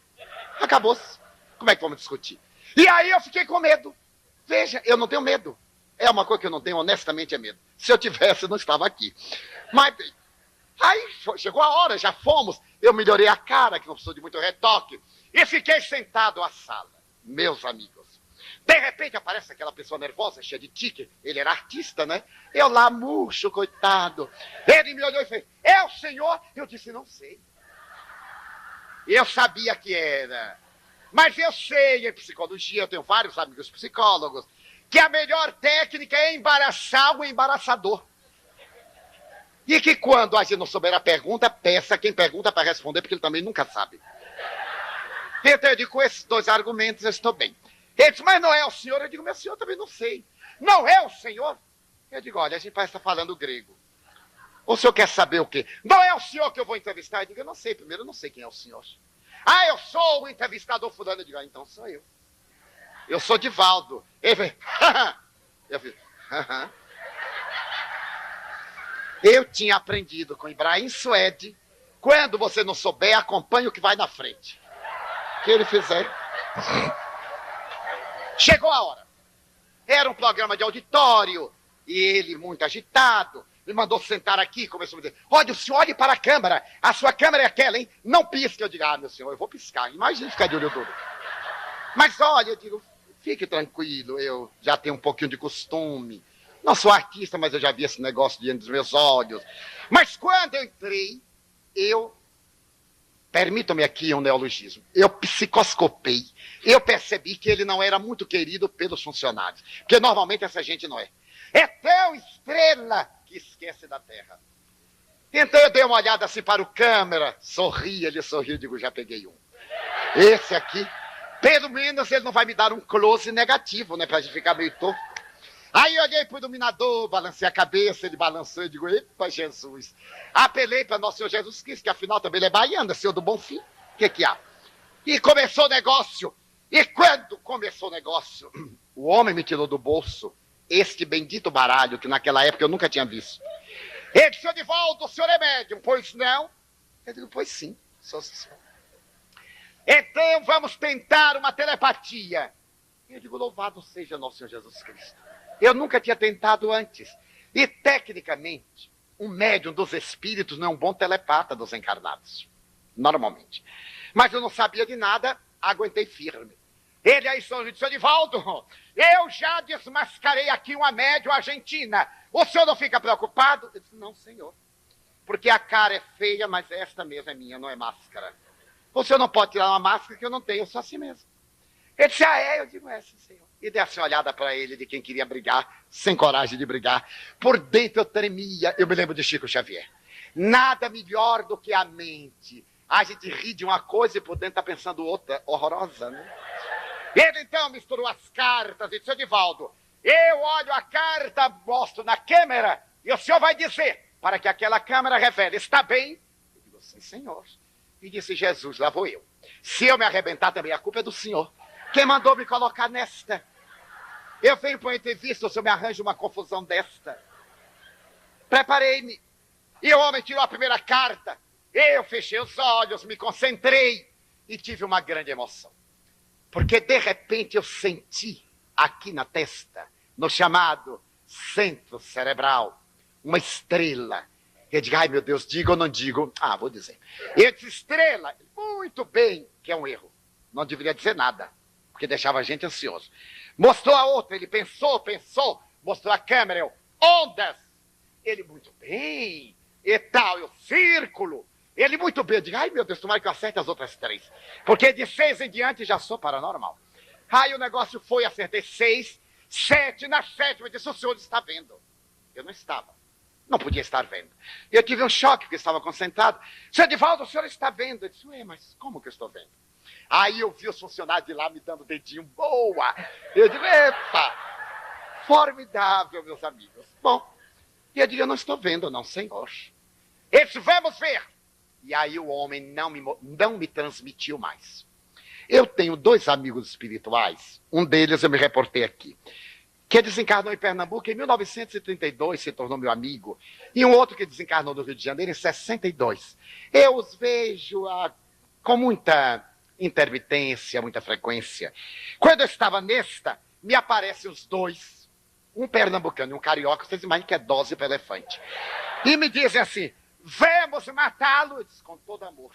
Acabou-se. Como é que vamos discutir? E aí eu fiquei com medo. Veja, eu não tenho medo. É uma coisa que eu não tenho, honestamente, é medo. Se eu tivesse, eu não estava aqui. Mas aí chegou a hora, já fomos. Eu melhorei a cara, que não precisou de muito retoque. E fiquei sentado à sala. Meus amigos. De repente aparece aquela pessoa nervosa, cheia de tique. Ele era artista, né? Eu lá murcho, coitado. Ele me olhou e fez, é o senhor? Eu disse, não sei. Eu sabia que era. Mas eu sei em psicologia, eu tenho vários amigos psicólogos, que a melhor técnica é embaraçar o embaraçador. E que quando a gente não souber a pergunta, peça quem pergunta para responder, porque ele também nunca sabe. Então eu digo, com esses dois argumentos eu estou bem. Ele diz, mas não é o senhor? Eu digo, meu senhor, também não sei. Não é o senhor? Eu digo, olha, a gente parece estar falando grego. O senhor quer saber o quê? Não é o senhor que eu vou entrevistar? Eu digo, eu não sei, primeiro eu não sei quem é o senhor. Ah, eu sou o entrevistador fulano. Eu digo, ah, então sou eu. Eu sou Divaldo. Ele fez, eu fiz, Eu tinha aprendido com Ibrahim Suede, quando você não souber, acompanhe o que vai na frente. O que ele fizer. Chegou a hora. Era um programa de auditório, e ele, muito agitado, me mandou sentar aqui, começou a dizer, olha, o senhor olhe para a câmera, a sua câmera é aquela, hein? Não pisque. Eu digo, ah, meu senhor, eu vou piscar, imagina ficar de olho duro. Mas olha, eu digo, fique tranquilo, eu já tenho um pouquinho de costume. Não sou artista, mas eu já vi esse negócio diante dos meus olhos. Mas quando eu entrei, permitam-me aqui um neologismo, eu psicoscopei. Eu percebi que ele não era muito querido pelos funcionários. Porque normalmente essa gente não é. É tão estrela que esquece da terra. Então eu dei uma olhada assim para o câmera, sorri, ele sorriu, digo, já peguei um. Esse aqui, pelo menos ele não vai me dar um close negativo, né, pra gente ficar meio torto. Aí eu olhei pro iluminador, balancei a cabeça, ele balançou e digo, epa, Jesus. Apelei para nosso Senhor Jesus Cristo, que afinal também ele é baiano, Senhor do Bom Fim. O que há? E começou o negócio. E quando começou o negócio, o homem me tirou do bolso este bendito baralho, que naquela época eu nunca tinha visto. Ele disse, senhor Divaldo, o senhor é médium? Pois não. Eu digo, pois sim, sou senhor. Então vamos tentar uma telepatia. Eu digo, louvado seja nosso Senhor Jesus Cristo. Eu nunca tinha tentado antes. E, tecnicamente, um médium dos espíritos não é um bom telepata dos encarnados. Normalmente. Mas eu não sabia de nada, aguentei firme. Ele aí, senhor Divaldo, eu já desmascarei aqui uma médium argentina. O senhor não fica preocupado? Eu disse, não, senhor. Porque a cara é feia, mas esta mesmo é minha, não é máscara. O senhor não pode tirar uma máscara que eu não tenho, eu sou assim mesmo. Ele disse, ah, é? Eu digo, é, sim, senhor. E dei assim uma olhada para ele de quem queria brigar, sem coragem de brigar. Por dentro eu tremia. Eu me lembro de Chico Xavier. Nada melhor do que a mente. A gente ri de uma coisa e por dentro está pensando outra, horrorosa, né? Ele então misturou as cartas e disse, senhor Divaldo, eu olho a carta, mostro na câmera e o senhor vai dizer, para que aquela câmera revele, está bem? Eu digo, sim, senhor. E disse, Jesus, lá vou eu. Se eu me arrebentar também, a culpa é do senhor. Quem mandou me colocar nesta? Eu venho para uma entrevista, o senhor me arranja uma confusão desta. Preparei-me. E o homem tirou a primeira carta. Eu fechei os olhos, me concentrei e tive uma grande emoção. Porque de repente eu senti aqui na testa, no chamado centro cerebral, uma estrela. Eu digo, ai meu Deus, digo ou não digo? Ah, vou dizer. Eu disse, estrela, muito bem, que é um erro. Não deveria dizer nada, porque deixava a gente ansioso. Mostrou a outra, ele pensou, mostrou a câmera, eu, ondas. Ele, muito bem, e tal, eu, círculo. Ele, muito bem, eu digo, ai meu Deus, tomara que eu acerte as outras três. Porque de 6 em diante já sou paranormal. Aí o negócio foi, acertei 6, 7, na 7ª, eu disse, o senhor está vendo. Eu não estava. Não podia estar vendo. Eu tive um choque, porque estava concentrado. Senhor Divaldo, o senhor está vendo? Eu disse, ué, mas como que eu estou vendo? Aí eu vi os funcionários de lá me dando dedinho, boa! Eu digo, epa! Formidável, meus amigos. Bom, e eu digo, eu não estou vendo, não, senhor. Ele disse, vamos ver! E aí o homem não me transmitiu mais. Eu tenho 2 amigos espirituais, um deles eu me reportei aqui, que desencarnou em Pernambuco em 1932, se tornou meu amigo, e um outro que desencarnou no Rio de Janeiro em 62. Eu os vejo com muita intermitência, muita frequência. Quando eu estava nesta, me aparecem os 2, um pernambucano e um carioca, vocês imaginam que é dose para elefante. E me dizem assim, vamos matá-lo, com todo amor.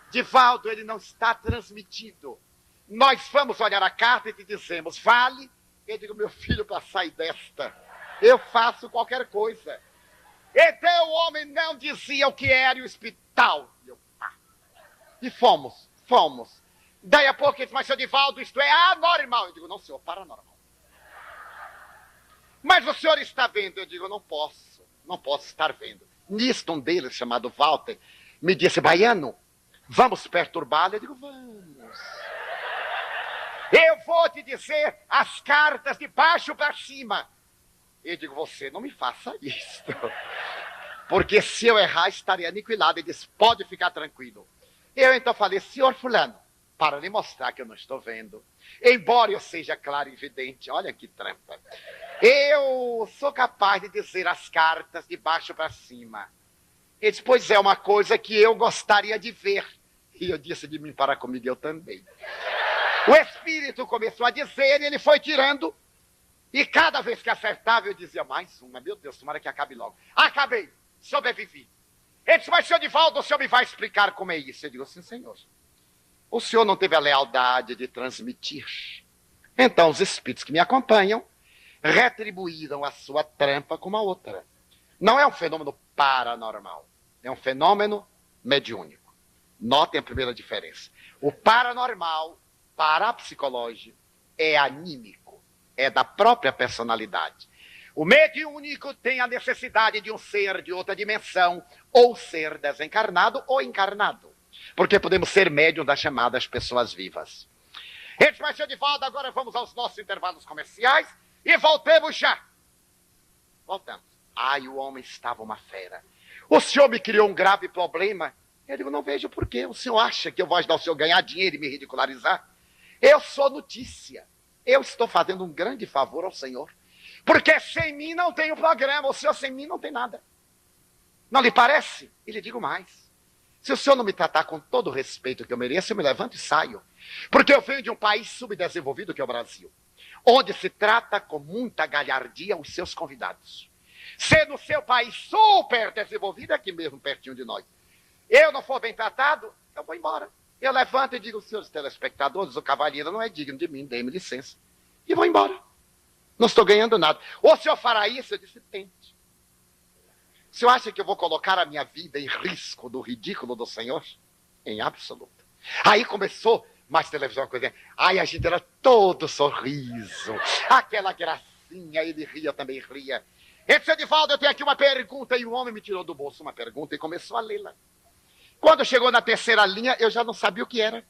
Divaldo, ele não está transmitido. Nós vamos olhar a carta e te dizemos, vale? Eu digo, meu filho, para sair desta, eu faço qualquer coisa. Então o homem não dizia o que era o hospital. E fomos. Daí a pouco ele disse, mas, senhor Divaldo, isto é anormal. Eu digo, não, senhor, paranormal. Mas o senhor está vendo? Eu digo, não posso estar vendo. Nisto, um deles, chamado Walter, me disse, baiano, vamos perturbá-lo? Eu digo, vamos. Eu vou te dizer as cartas de baixo para cima. Eu digo, você não me faça isto. Porque se eu errar, estarei aniquilado. Ele disse, pode ficar tranquilo. Eu então falei, senhor fulano, para lhe mostrar que eu não estou vendo, embora eu seja claro e evidente, olha que trampa, eu sou capaz de dizer as cartas de baixo para cima. Ele disse, pois é uma coisa que eu gostaria de ver. E eu disse de mim para comigo, eu também. O espírito começou a dizer e ele foi tirando. E cada vez que acertava, eu dizia, mais uma, meu Deus, tomara que acabe logo. Acabei, sobrevivi. Ele disse, mas senhor Divaldo, o senhor me vai explicar como é isso? Eu digo, sim, senhor. O senhor não teve a lealdade de transmitir. Então, os espíritos que me acompanham retribuíram a sua trampa com uma outra. Não é um fenômeno paranormal, é um fenômeno mediúnico. Notem a primeira diferença. O paranormal, parapsicológico, é anímico, é da própria personalidade. O mediúnico tem a necessidade de um ser de outra dimensão, ou ser desencarnado ou encarnado. Porque podemos ser médium das chamadas pessoas vivas. Esse vai ser Divaldo, agora vamos aos nossos intervalos comerciais e voltemos já. Voltamos. Ai, o homem estava uma fera. O senhor me criou um grave problema. Eu digo, não vejo por quê. O senhor acha que eu vou ajudar o senhor a ganhar dinheiro e me ridicularizar? Eu sou notícia. Eu estou fazendo um grande favor ao senhor. Porque sem mim não tem o programa. O senhor sem mim não tem nada. Não lhe parece? E lhe digo mais. Se o senhor não me tratar com todo o respeito que eu mereço, eu me levanto e saio. Porque eu venho de um país subdesenvolvido que é o Brasil, onde se trata com muita galhardia os seus convidados. Se no seu país super desenvolvido, aqui mesmo pertinho de nós, eu não for bem tratado, eu vou embora. Eu levanto e digo, senhores telespectadores, o cavalheiro não é digno de mim, dê-me licença. E vou embora. Não estou ganhando nada. O senhor fará isso? Eu disse, tente. O senhor acha que eu vou colocar a minha vida em risco do ridículo do senhor? Em absoluto. Aí começou mais televisão, uma coisa. Aí a gente era todo sorriso. Aquela gracinha, ele ria, eu também ria. Esse Edivaldo, eu tenho aqui uma pergunta. E o homem me tirou do bolso uma pergunta e começou a lê-la. Quando chegou na terceira linha, eu já não sabia o que era.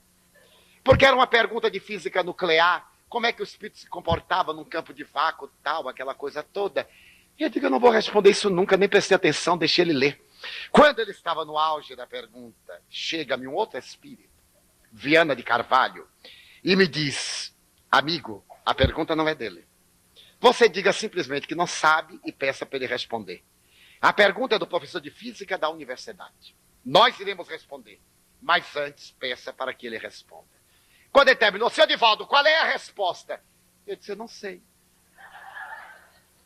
Porque era uma pergunta de física nuclear. Como é que o espírito se comportava num campo de vácuo, tal, aquela coisa toda. E eu digo, eu não vou responder isso nunca, nem prestei atenção, deixei ele ler. Quando ele estava no auge da pergunta, chega-me um outro espírito, Viana de Carvalho, e me diz, amigo, a pergunta não é dele. Você diga simplesmente que não sabe e peça para ele responder. A pergunta é do professor de física da universidade. Nós iremos responder, mas antes peça para que ele responda. Quando ele terminou, senhor Divaldo, qual é a resposta? Eu disse, eu não sei.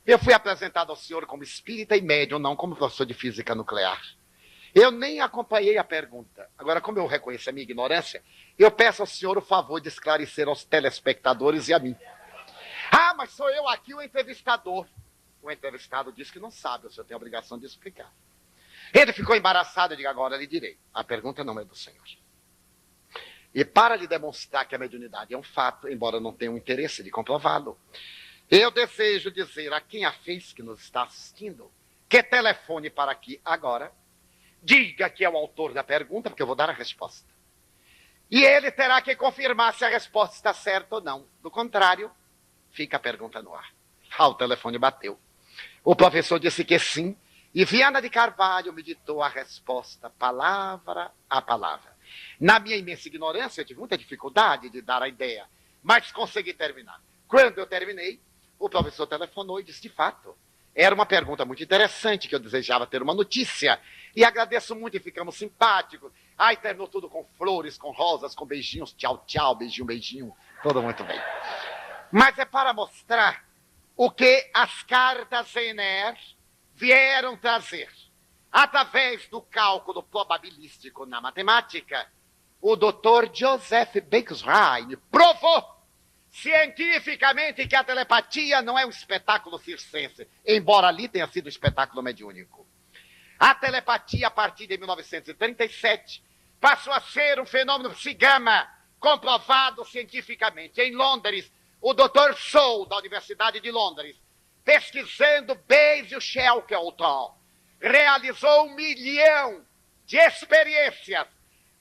Eu fui apresentado ao senhor como espírita e médium, não como professor de física nuclear. Eu nem acompanhei a pergunta. Agora, como eu reconheço a minha ignorância, eu peço ao senhor o favor de esclarecer aos telespectadores e a mim. Ah, mas sou eu aqui o entrevistador. O entrevistado disse que não sabe, o senhor tem a obrigação de explicar. Ele ficou embaraçado, eu digo, agora lhe direi. A pergunta não é do senhor. E para lhe demonstrar que a mediunidade é um fato, embora eu não tenha um interesse de comprová-lo, eu desejo dizer a quem a fez que nos está assistindo, que telefone para aqui agora, diga que é o autor da pergunta, porque eu vou dar a resposta. E ele terá que confirmar se a resposta está certa ou não. Do contrário, fica a pergunta no ar. Ah, o telefone bateu. O professor disse que sim, e Viana de Carvalho me ditou a resposta, palavra a palavra. Na minha imensa ignorância, eu tive muita dificuldade de dar a ideia, mas consegui terminar. Quando eu terminei, o professor telefonou e disse, de fato, era uma pergunta muito interessante, que eu desejava ter uma notícia. E agradeço muito e ficamos simpáticos. Aí terminou tudo com flores, com rosas, com beijinhos. Tchau, tchau, beijinho, beijinho. Tudo muito bem. Mas é para mostrar o que as cartas Zener vieram trazer. Através do cálculo probabilístico na matemática, o Dr. Joseph Beckstein provou cientificamente que a telepatia não é um espetáculo circense, embora ali tenha sido um espetáculo mediúnico. A telepatia, a partir de 1937, passou a ser um fenômeno psigama, comprovado cientificamente. Em Londres, o Dr. Sou, da Universidade de Londres, pesquisando Basil Shackleton, realizou 1 milhão de experiências,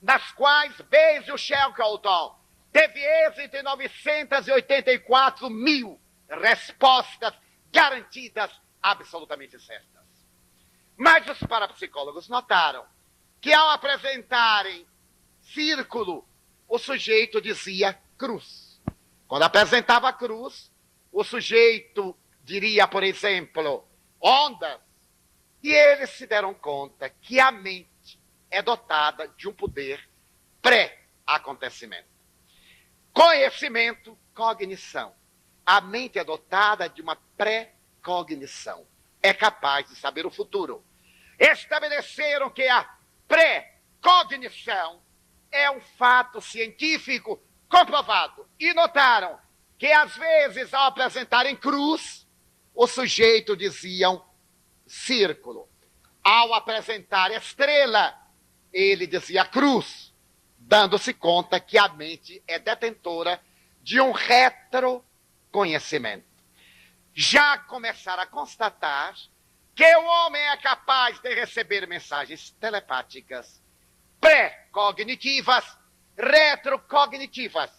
nas quais Basil Shackleton teve êxito em 984 mil respostas garantidas, absolutamente certas. Mas os parapsicólogos notaram que, ao apresentarem círculo, o sujeito dizia cruz. Quando apresentava cruz, o sujeito diria, por exemplo, ondas. E eles se deram conta que a mente é dotada de um poder pré-acontecimento. Conhecimento, cognição. A mente é dotada de uma pré-cognição. É capaz de saber o futuro. Estabeleceram que a pré-cognição é um fato científico comprovado. E notaram que, às vezes, ao apresentarem cruz, o sujeito diziam círculo. Ao apresentar estrela, ele dizia cruz, dando-se conta que a mente é detentora de um retroconhecimento. Já começaram a constatar que o homem é capaz de receber mensagens telepáticas, pré-cognitivas, retrocognitivas.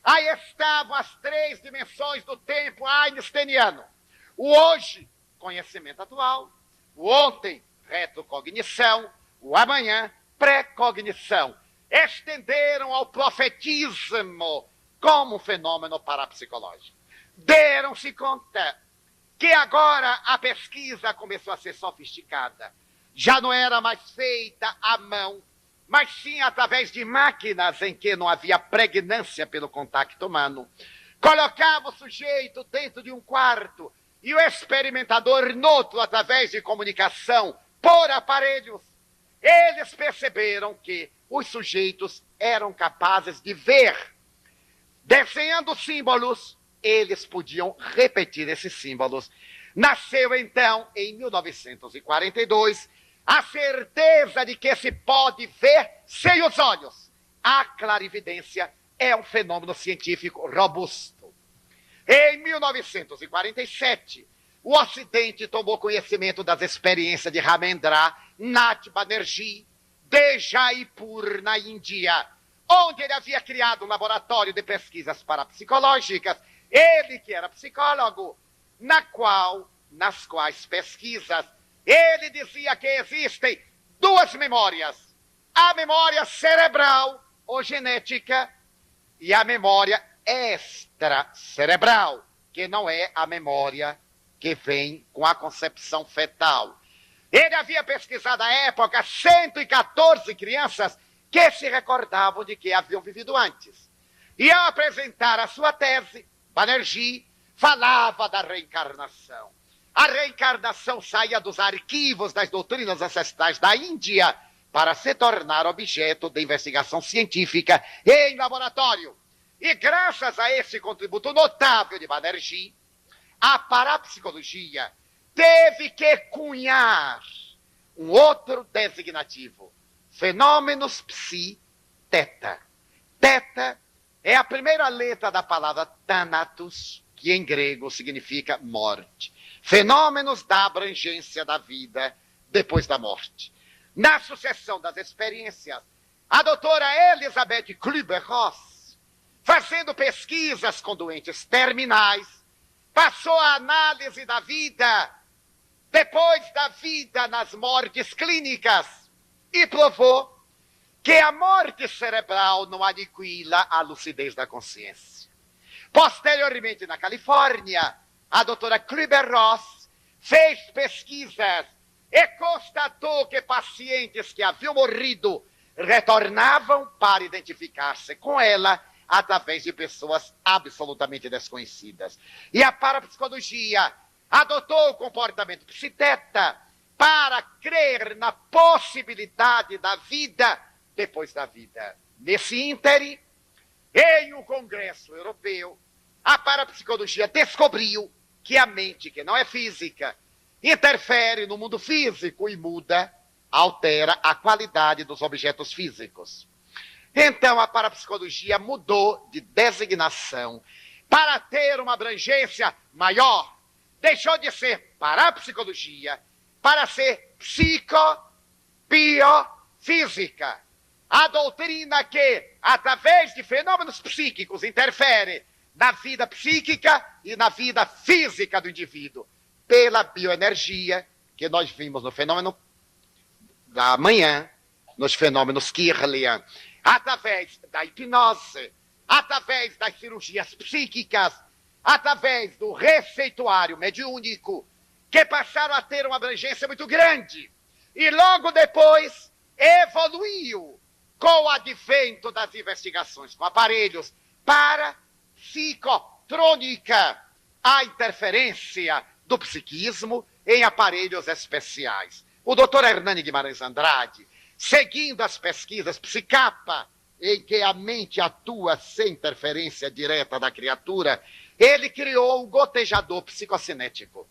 Aí estavam as 3 dimensões do tempo einsteiniano. O hoje, conhecimento atual. O ontem, retrocognição. O amanhã, pré-cognição. Estenderam ao profetismo como um fenômeno parapsicológico. Deram-se conta que agora a pesquisa começou a ser sofisticada. Já não era mais feita à mão, mas sim através de máquinas em que não havia pregnância pelo contato humano. Colocava o sujeito dentro de um quarto e o experimentador noutro através de comunicação por aparelhos. Eles perceberam que os sujeitos eram capazes de ver. Desenhando símbolos, eles podiam repetir esses símbolos. Nasceu, então, em 1942, a certeza de que se pode ver sem os olhos. A clarividência é um fenômeno científico robusto. Em 1947, o Ocidente tomou conhecimento das experiências de Ramendra Nath Banerjee de Jaipur, na Índia, onde ele havia criado um laboratório de pesquisas parapsicológicas, ele que era psicólogo, nas quais pesquisas ele dizia que existem 2 memórias: a memória cerebral ou genética e a memória extracerebral, que não é a memória que vem com a concepção fetal. Ele havia pesquisado à época 114 crianças que se recordavam de que haviam vivido antes. E ao apresentar a sua tese, Banerjee falava da reencarnação. A reencarnação saía dos arquivos das doutrinas ancestrais da Índia para se tornar objeto de investigação científica em laboratório. E graças a esse contributo notável de Banerjee, a parapsicologia teve que cunhar um outro designativo: fenômenos psi-teta. Teta é a primeira letra da palavra thanatos, que em grego significa morte. Fenômenos da abrangência da vida depois da morte. Na sucessão das experiências, a doutora Elizabeth Kübler-Ross, fazendo pesquisas com doentes terminais, passou a análise da vida depois da vida nas mortes clínicas e provou que a morte cerebral não aniquila a lucidez da consciência. Posteriormente, na Califórnia, a doutora Kübler-Ross fez pesquisas e constatou que pacientes que haviam morrido retornavam para identificar-se com ela através de pessoas absolutamente desconhecidas. E a parapsicologia adotou o comportamento psiteta para crer na possibilidade da vida depois da vida. Nesse ínterim, em um congresso europeu, a parapsicologia descobriu que a mente, que não é física, interfere no mundo físico e muda, altera a qualidade dos objetos físicos. Então a parapsicologia mudou de designação para ter uma abrangência maior. Deixou de ser parapsicologia para ser psicobiofísica. A doutrina que, através de fenômenos psíquicos, interfere na vida psíquica e na vida física do indivíduo, pela bioenergia, que nós vimos no fenômeno da manhã, nos fenômenos Kirlian, através da hipnose, através das cirurgias psíquicas, através do receituário mediúnico, que passaram a ter uma abrangência muito grande. E logo depois evoluiu com o advento das investigações com aparelhos para psicotrônica, a interferência do psiquismo em aparelhos especiais. O Dr. Hernani Guimarães Andrade, seguindo as pesquisas psicapa, em que a mente atua sem interferência direta da criatura, ele criou o gotejador psicocinético.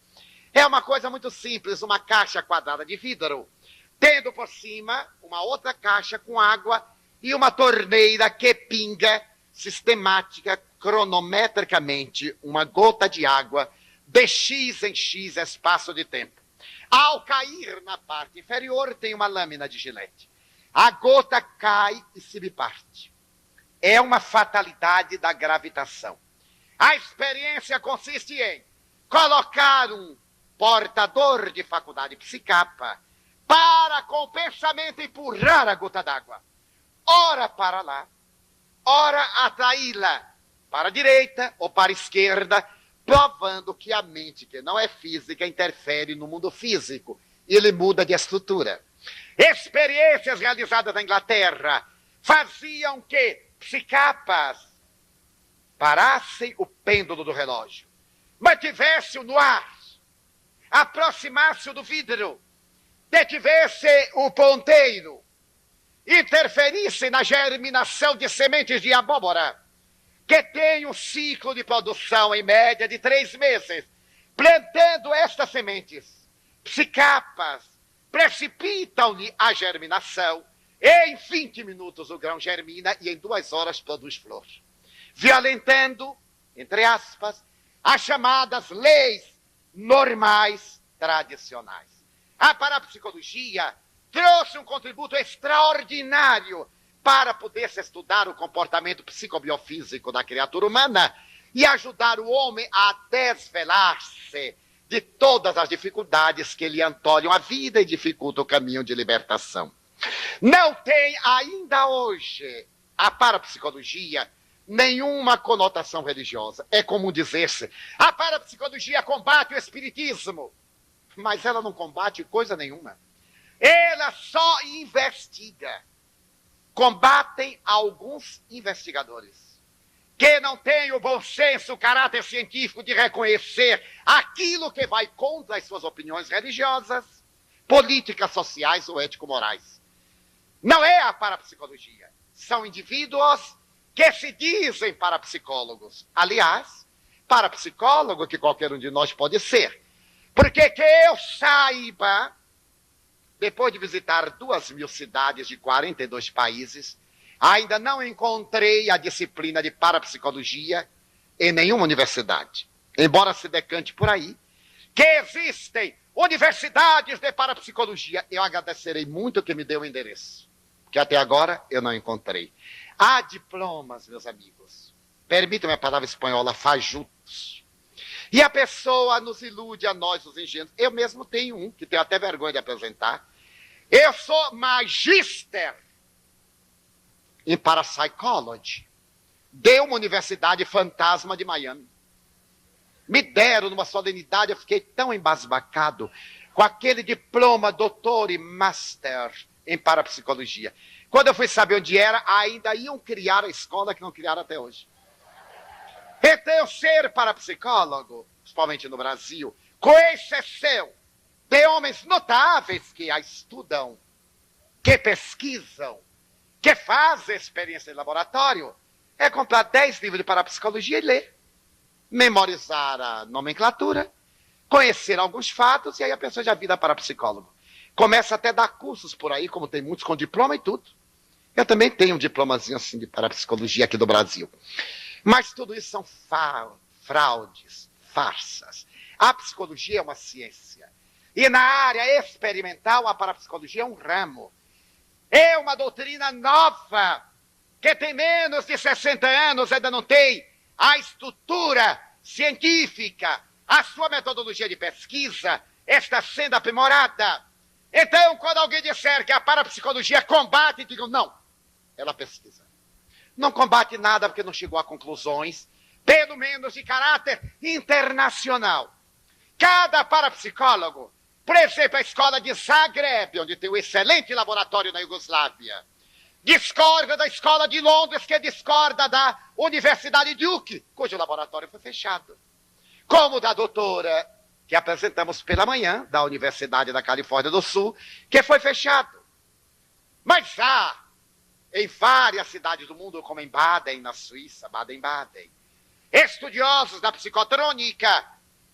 É uma coisa muito simples, uma caixa quadrada de vidro, tendo por cima uma outra caixa com água e uma torneira que pinga sistemática, cronometricamente, uma gota de água de X em X espaço de tempo. Ao cair na parte inferior, tem uma lâmina de gilete. A gota cai e se biparte. É uma fatalidade da gravitação. A experiência consiste em colocar um portador de faculdade psicapa para, com o pensamento, empurrar a gota d'água. Ora para lá, ora atraí-la para a direita ou para a esquerda, provando que a mente, que não é física, interfere no mundo físico. Ele muda de estrutura. Experiências realizadas na Inglaterra faziam que psicapas parassem o pêndulo do relógio, mantivesse-o no ar, aproximasse-o do vidro, detivesse o ponteiro, interferisse na germinação de sementes de abóbora, que tem um ciclo de produção em média de 3 meses. Plantando estas sementes, psicapas precipitam-lhe a germinação, e em 20 minutos o grão germina e em 2 horas produz flor, violentando, entre aspas, as chamadas leis normais tradicionais. A parapsicologia trouxe um contributo extraordinário para poder-se estudar o comportamento psicobiofísico da criatura humana e ajudar o homem a desvelar-se de todas as dificuldades que lhe antolham a vida e dificultam o caminho de libertação. Não tem ainda hoje a parapsicologia nenhuma conotação religiosa. É comum dizer-se, a parapsicologia combate o espiritismo, mas ela não combate coisa nenhuma. Ela só investiga. Combatem alguns investigadores que não têm o bom senso, o caráter científico de reconhecer aquilo que vai contra as suas opiniões religiosas, políticas, sociais ou ético-morais. Não é a parapsicologia. São indivíduos que se dizem parapsicólogos. Aliás, parapsicólogo que qualquer um de nós pode ser. Porque que eu saiba, depois de visitar 2.000 cidades de 42 países, ainda não encontrei a disciplina de parapsicologia em nenhuma universidade. Embora se decante por aí que existem universidades de parapsicologia, eu agradecerei muito que me dê o endereço, que até agora eu não encontrei. Há diplomas, meus amigos, permitam-me a palavra espanhola, fajutos. E a pessoa nos ilude, a nós, os ingênuos. Eu mesmo tenho um, que tenho até vergonha de apresentar. Eu sou magíster em parapsychology de uma universidade fantasma de Miami. Me deram numa solenidade, eu fiquei tão embasbacado com aquele diploma doutor e master em parapsicologia. Quando eu fui saber onde era, ainda iam criar a escola que não criaram até hoje. Então, ser parapsicólogo, principalmente no Brasil, com exceção de homens notáveis que a estudam, que pesquisam, que fazem experiência em laboratório, é comprar 10 livros de parapsicologia e ler. Memorizar a nomenclatura, conhecer alguns fatos, e aí a pessoa já vira parapsicólogo. Começa até a dar cursos por aí, como tem muitos com diploma e tudo. Eu também tenho um diplomazinho assim de parapsicologia aqui do Brasil. Mas tudo isso são fraudes, farsas. A psicologia é uma ciência. E na área experimental, a parapsicologia é um ramo. É uma doutrina nova, que tem menos de 60 anos, ainda não tem a estrutura científica, a sua metodologia de pesquisa está sendo aprimorada. Então, quando alguém disser que a parapsicologia combate, digo, não, ela pesquisa. Não combate nada porque não chegou a conclusões, pelo menos de caráter internacional. Cada parapsicólogo, por exemplo, a escola de Zagreb, onde tem um excelente laboratório na Iugoslávia, discorda da escola de Londres, que discorda da Universidade Duke, cujo laboratório foi fechado. Como da doutora, que apresentamos pela manhã, da Universidade da Califórnia do Sul, que foi fechado. Mas há, em várias cidades do mundo, como em Baden, na Suíça, Baden-Baden, estudiosos da psicotrônica,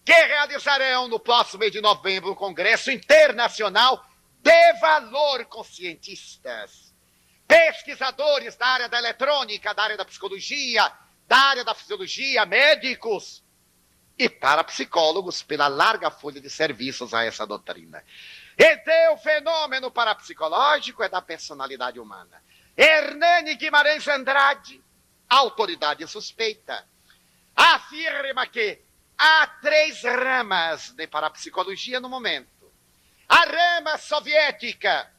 que realizarão no próximo mês de novembro um congresso internacional de valor com cientistas, pesquisadores da área da eletrônica, da área da psicologia, da área da fisiologia, médicos e parapsicólogos pela larga folha de serviços a essa doutrina. Então, o fenômeno parapsicológico é da personalidade humana. Hernani Guimarães Andrade, autoridade suspeita, afirma que há 3 ramas de parapsicologia no momento. A rama soviética,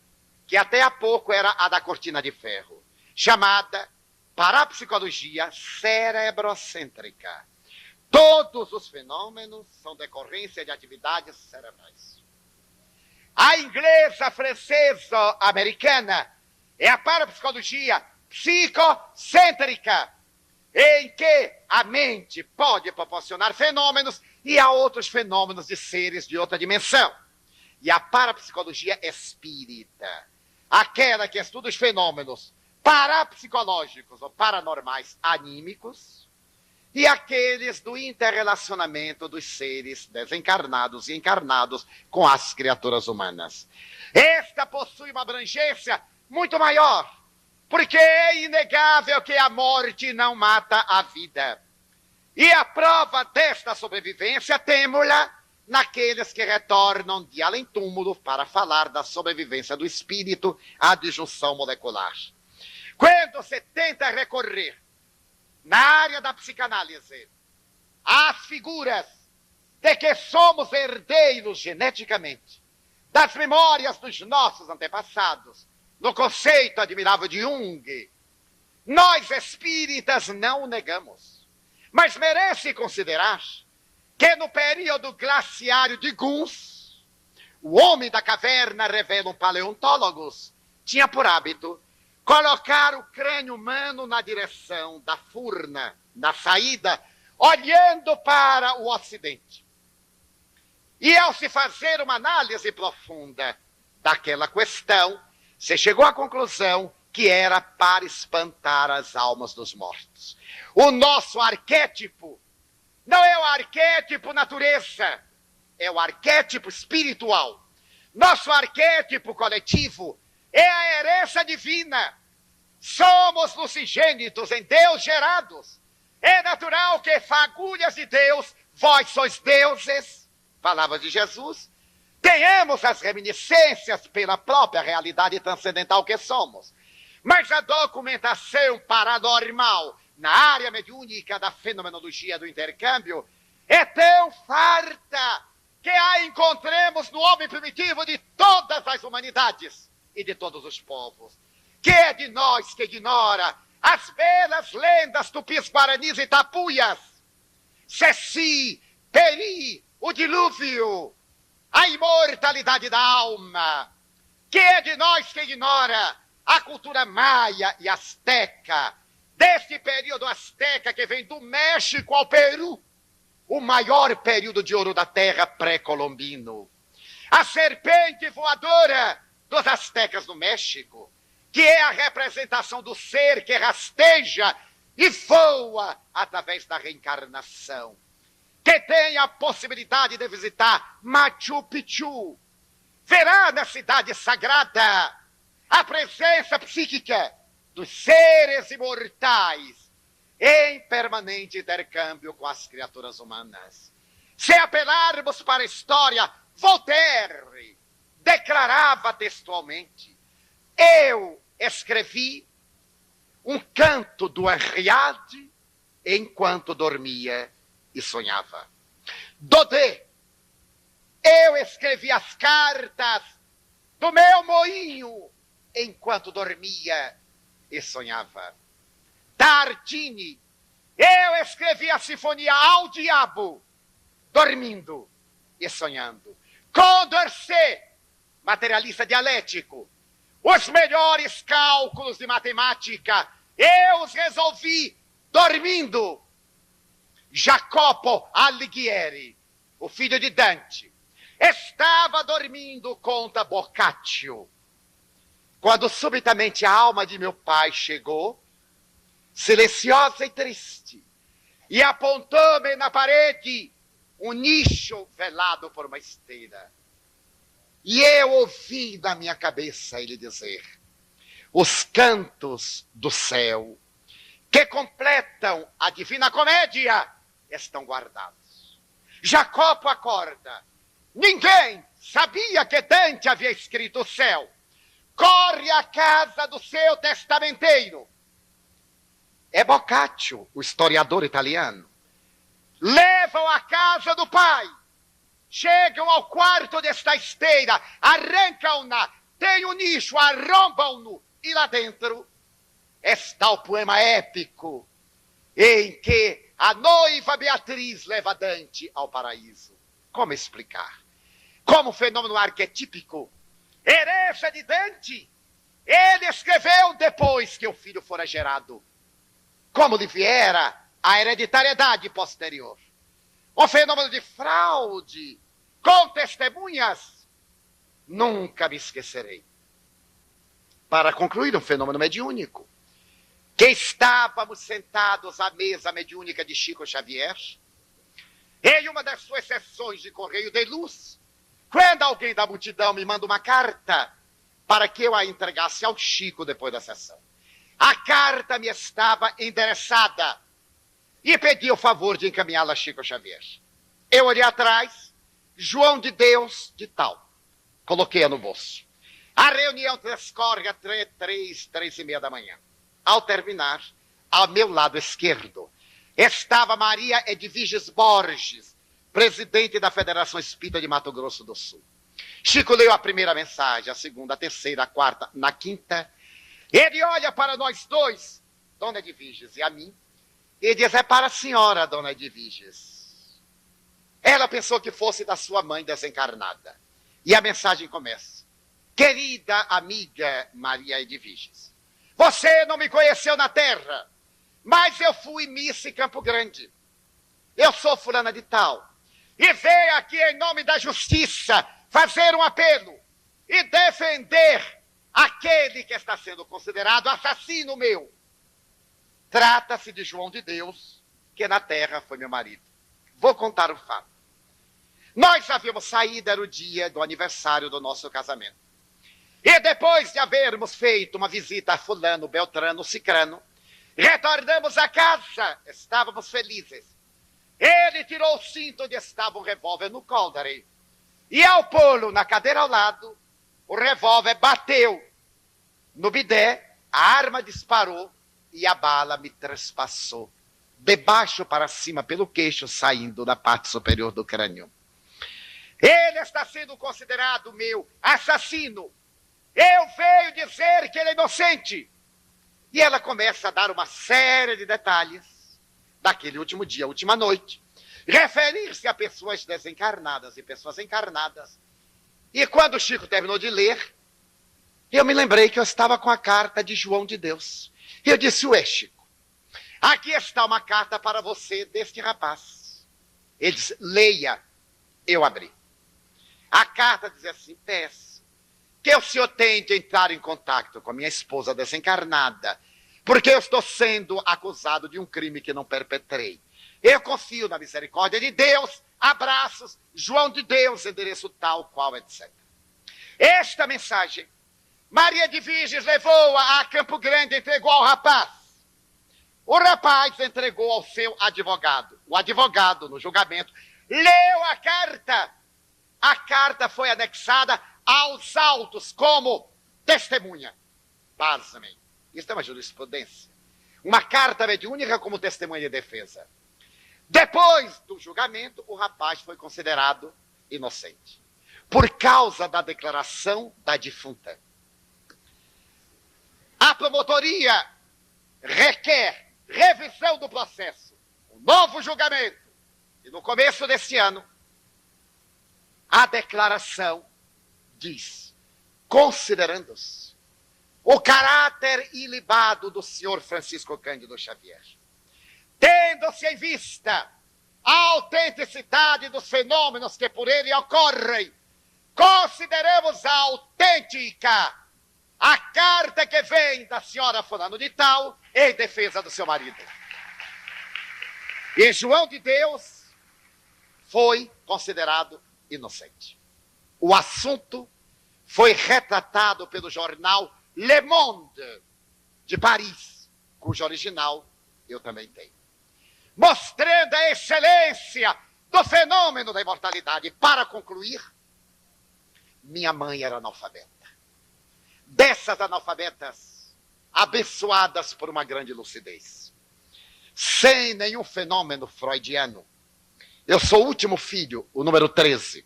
que até há pouco era a da cortina de ferro, chamada parapsicologia cerebrocêntrica. Todos os fenômenos são decorrência de atividades cerebrais. A inglesa, francesa, americana é a parapsicologia psicocêntrica, em que a mente pode proporcionar fenômenos e há outros fenômenos de seres de outra dimensão. E a parapsicologia espírita, aquela que estuda os fenômenos parapsicológicos ou paranormais anímicos e aqueles do interrelacionamento dos seres desencarnados e encarnados com as criaturas humanas. Esta possui uma abrangência muito maior, porque é inegável que a morte não mata a vida. E a prova desta sobrevivência temos-la naqueles que retornam de além-túmulo para falar da sobrevivência do espírito à disjunção molecular. Quando se tenta recorrer na área da psicanálise às figuras de que somos herdeiros geneticamente das memórias dos nossos antepassados, no conceito admirável de Jung, nós espíritas não o negamos, mas merece considerar que no período glaciário de Guns, o homem da caverna, revelam paleontólogos, tinha por hábito colocar o crânio humano na direção da furna, na saída, olhando para o ocidente. E ao se fazer uma análise profunda daquela questão, se chegou à conclusão que era para espantar as almas dos mortos. O nosso arquétipo não é o arquétipo natureza, é o arquétipo espiritual. Nosso arquétipo coletivo é a herança divina. Somos lucigênitos em Deus gerados. É natural que fagulhas de Deus, vós sois deuses, palavras de Jesus, tenhamos as reminiscências pela própria realidade transcendental que somos. Mas a documentação paranormal na área mediúnica da fenomenologia do intercâmbio é tão farta que a encontremos no homem primitivo de todas as humanidades e de todos os povos. Que é de nós que ignora as belas lendas tupis, guaranis e tapuias, Ceci, Peri, o dilúvio, a imortalidade da alma? Que é de nós que ignora a cultura maia e asteca, deste período asteca que vem do México ao Peru, o maior período de ouro da terra pré-colombino? A serpente voadora dos astecas no México, que é a representação do ser que rasteja e voa através da reencarnação, que tem a possibilidade de visitar Machu Picchu, verá na cidade sagrada a presença psíquica dos seres imortais em permanente intercâmbio com as criaturas humanas. Se apelarmos para a história, Voltaire declarava textualmente: eu escrevi um canto do Henriade enquanto dormia e sonhava. Daudet: eu escrevi as cartas do meu moinho enquanto dormia e sonhava. Tartini: eu escrevi a sinfonia ao diabo dormindo e sonhando. Condorcet, materialista dialético: os melhores cálculos de matemática eu os resolvi dormindo. Jacopo Alighieri, o filho de Dante, estava dormindo, conta Boccaccio, quando subitamente a alma de meu pai chegou, silenciosa e triste, e apontou-me na parede um nicho velado por uma esteira. E eu ouvi na minha cabeça ele dizer: os cantos do céu que completam a Divina Comédia estão guardados. Jacopo acorda. Ninguém sabia que Dante havia escrito o céu. Corre à casa do seu testamenteiro. É Boccaccio, o historiador italiano. Levam à casa do pai. Chegam ao quarto desta esteira, arrancam-na, tem um nicho, arrombam-no, e lá dentro está o poema épico em que a noiva Beatriz leva Dante ao paraíso. Como explicar? Como fenômeno arquetípico, herança de Dante, ele escreveu depois que o filho fora gerado. Como lhe viera a hereditariedade posterior. Um fenômeno de fraude, com testemunhas, nunca me esquecerei. Para concluir, um fenômeno mediúnico, que estávamos sentados à mesa mediúnica de Chico Xavier, em uma das suas sessões de correio de luz, quando alguém da multidão me manda uma carta para que eu a entregasse ao Chico depois da sessão. A carta me estava endereçada e pedi o favor de encaminhá-la a Chico Xavier. Eu olhei atrás, João de Deus de tal. Coloquei-a no bolso. A reunião transcorre às 3h30 da manhã. Ao terminar, ao meu lado esquerdo, estava Maria Edviges Borges, presidente da Federação Espírita de Mato Grosso do Sul. Chico leu a primeira mensagem, a segunda, a terceira, a quarta, na quinta. Ele olha para nós dois, Dona Edviges e a mim, e diz: é para a senhora, Dona Edviges. Ela pensou que fosse da sua mãe desencarnada. E a mensagem começa: querida amiga Maria Edviges, você não me conheceu na terra, mas eu fui Miss Campo Grande. Eu sou fulana de tal. E veio aqui em nome da justiça fazer um apelo e defender aquele que está sendo considerado assassino meu. Trata-se de João de Deus, que na terra foi meu marido. Vou contar o fato. Nós havíamos saído, era o dia do aniversário do nosso casamento. E depois de havermos feito uma visita a fulano, beltrano, cicrano, retornamos a casa, estávamos felizes. Ele tirou o cinto onde estava um revólver no coldre. E ao pô-lo na cadeira ao lado, o revólver bateu no bidé, a arma disparou e a bala me trespassou, de baixo para cima pelo queixo, saindo da parte superior do crânio. Ele está sendo considerado meu assassino. Eu venho dizer que ele é inocente. E ela começa a dar uma série de detalhes daquele último dia, última noite, referir-se a pessoas desencarnadas e pessoas encarnadas. E quando o Chico terminou de ler, eu me lembrei que eu estava com a carta de João de Deus. E eu disse: ué, Chico, aqui está uma carta para você deste rapaz. Ele disse: leia. Eu abri. A carta dizia assim: peço que o senhor tente entrar em contato com a minha esposa desencarnada, porque eu estou sendo acusado de um crime que não perpetrei. Eu confio na misericórdia de Deus. Abraços, João de Deus, endereço tal, qual, etc. Esta mensagem Maria de Virges levou-a a Campo Grande, entregou ao rapaz. O rapaz entregou ao seu advogado. O advogado, no julgamento, leu a carta. A carta foi anexada aos autos como testemunha. Pasmem. Isso é uma jurisprudência. Uma carta mediúnica como testemunha de defesa. Depois do julgamento, o rapaz foi considerado inocente. Por causa da declaração da defunta. A promotoria requer revisão do processo, um novo julgamento. E no começo deste ano, a declaração diz, considerando-se o caráter ilibado do senhor Francisco Cândido Xavier, tendo-se em vista a autenticidade dos fenômenos que por ele ocorrem, consideramos a autêntica a carta que vem da senhora fulano de tal em defesa do seu marido. E João de Deus foi considerado inocente. O assunto foi retratado pelo jornal Le Monde, de Paris, cujo original eu também tenho. Mostrando a excelência do fenômeno da imortalidade. Para concluir, minha mãe era analfabeta. Dessas analfabetas, abençoadas por uma grande lucidez. Sem nenhum fenômeno freudiano. Eu sou o último filho, o número 13.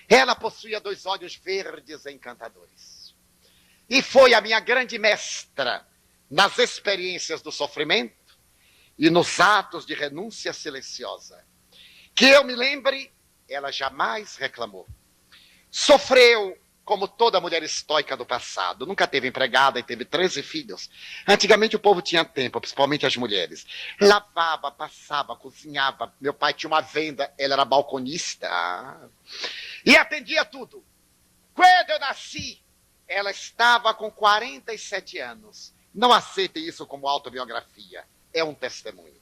Ela possuía 2 olhos verdes encantadores. E foi a minha grande mestra nas experiências do sofrimento e nos atos de renúncia silenciosa. Que eu me lembre, ela jamais reclamou. Sofreu como toda mulher estoica do passado. Nunca teve empregada e teve 13 filhos. Antigamente o povo tinha tempo, principalmente as mulheres. Lavava, passava, cozinhava. Meu pai tinha uma venda, ela era balconista. E atendia tudo. Quando eu nasci, ela estava com 47 anos. Não aceitem isso como autobiografia. É um testemunho.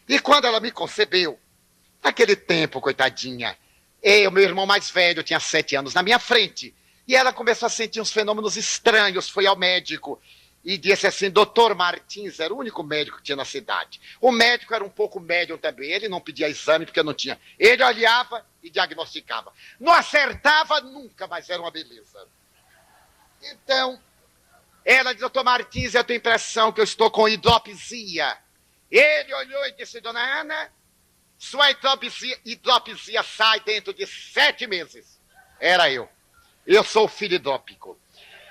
E quando ela me concebeu, naquele tempo, coitadinha, eu, meu irmão mais velho, tinha 7 anos na minha frente. E ela começou a sentir uns fenômenos estranhos, foi ao médico e disse assim, doutor Martins, era o único médico que tinha na cidade. O médico era um pouco médium também, ele não pedia exame porque não tinha. Ele olhava e diagnosticava. Não acertava nunca, mas era uma beleza. Então, ela disse, doutor Martins, eu tenho a impressão que eu estou com hidropisia. Ele olhou e disse, dona Ana, sua hidropisia sai dentro de 7 meses. Era eu. Eu sou filho hidrópico.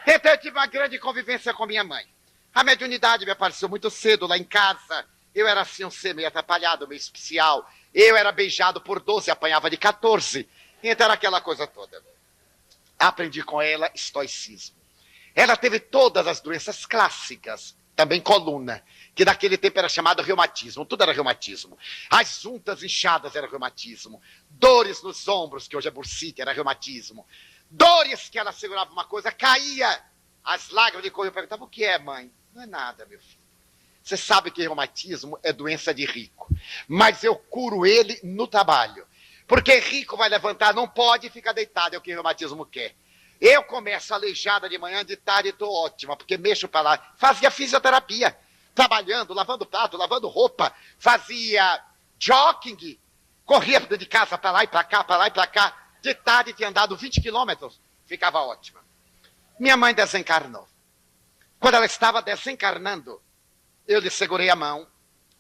Então eu tive uma grande convivência com minha mãe. A mediunidade me apareceu muito cedo lá em casa. Eu era assim um ser meio atrapalhado, meio especial. Eu era beijado por 12, apanhava de 14. Então era aquela coisa toda. Aprendi com ela estoicismo. Ela teve todas as doenças clássicas, também coluna, que naquele tempo era chamado reumatismo, tudo era reumatismo. As juntas inchadas era reumatismo. Dores nos ombros, que hoje é bursite, era reumatismo. Dores que ela segurava uma coisa, caía. As lágrimas de cor, eu perguntava, o que é, mãe? Não é nada, meu filho. Você sabe que reumatismo é doença de rico. Mas eu curo ele no trabalho. Porque rico vai levantar, não pode ficar deitado, é o que o reumatismo quer. Eu começo aleijada de manhã, de tarde estou ótima, porque mexo para lá. Fazia fisioterapia, trabalhando, lavando prato, lavando roupa. Fazia jogging, corria de casa para lá e para cá, para lá e para cá. De tarde tinha andado 20 quilômetros, ficava ótima. Minha mãe desencarnou. Quando ela estava desencarnando, eu lhe segurei a mão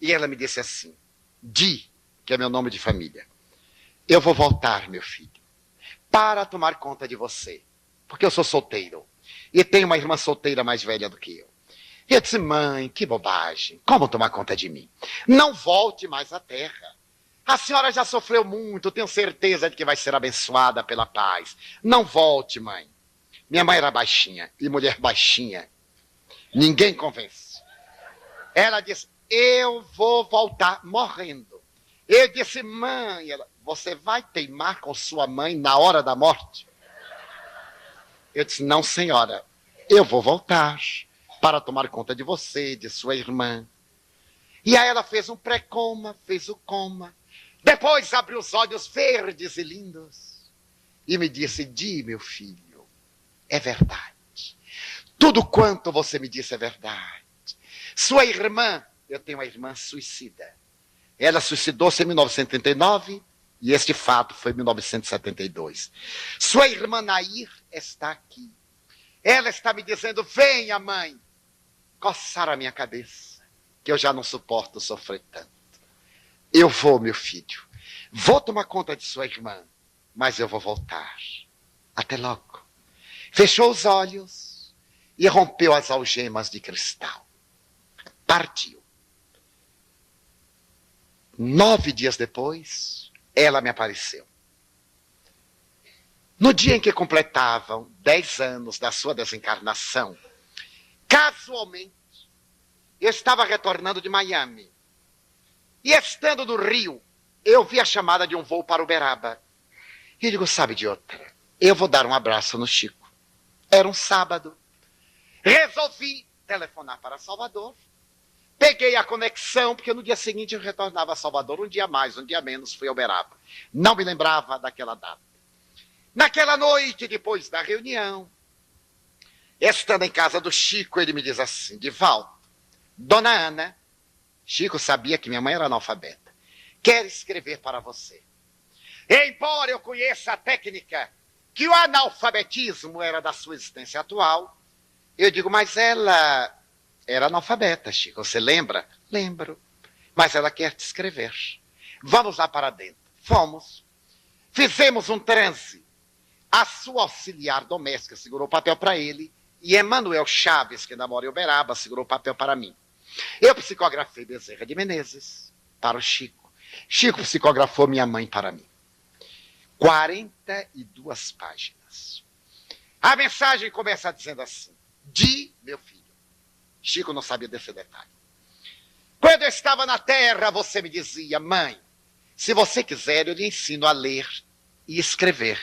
e ela me disse assim, Di, que é meu nome de família, eu vou voltar, meu filho, para tomar conta de você, porque eu sou solteiro e tenho uma irmã solteira mais velha do que eu. E eu disse, mãe, que bobagem, como tomar conta de mim? Não volte mais à terra. A senhora já sofreu muito, tenho certeza de que vai ser abençoada pela paz. Não volte, mãe. Minha mãe era baixinha, e mulher baixinha, ninguém convence. Ela disse, eu vou voltar morrendo. Eu disse, mãe, você vai teimar com sua mãe na hora da morte? Eu disse, não, senhora, eu vou voltar para tomar conta de você, de sua irmã. E aí ela fez um pré-coma, fez o coma. Depois abriu os olhos verdes e lindos e me disse, Di, meu filho, é verdade. Tudo quanto você me disse é verdade. Sua irmã, eu tenho uma irmã suicida. Ela suicidou-se em 1939 e este fato foi em 1972. Sua irmã Nair está aqui. Ela está me dizendo, venha, mãe, coçar a minha cabeça, que eu já não suporto sofrer tanto. Eu vou, meu filho, vou tomar conta de sua irmã, mas eu vou voltar. Até logo. Fechou os olhos e rompeu as algemas de cristal. Partiu. 9 dias depois, ela me apareceu. No dia em que completavam 10 anos da sua desencarnação, casualmente, eu estava retornando de Miami. E estando no Rio, eu vi a chamada de um voo para Uberaba. E eu digo, sabe de outra? Eu vou dar um abraço no Chico. Era um sábado. Resolvi telefonar para Salvador. Peguei a conexão, porque no dia seguinte eu retornava a Salvador. Um dia mais, um dia menos, fui a Uberaba. Não me lembrava daquela data. Naquela noite, depois da reunião, estando em casa do Chico, ele me diz assim, Divaldo, Dona Ana, Chico sabia que minha mãe era analfabeta, quer escrever para você. Embora eu conheça a técnica que o analfabetismo era da sua existência atual, eu digo, mas ela era analfabeta, Chico, você lembra? Lembro, mas ela quer te escrever. Vamos lá para dentro. Fomos, fizemos um transe. A sua auxiliar doméstica segurou o papel para ele e Emanuel Chaves, que namora em Uberaba, segurou o papel para mim. Eu psicografei Bezerra de Menezes para o Chico. Chico psicografou minha mãe para mim. 42 páginas. A mensagem começa dizendo assim, meu filho. Chico não sabia desse detalhe. Quando eu estava na Terra, você me dizia, mãe, se você quiser, eu lhe ensino a ler e escrever.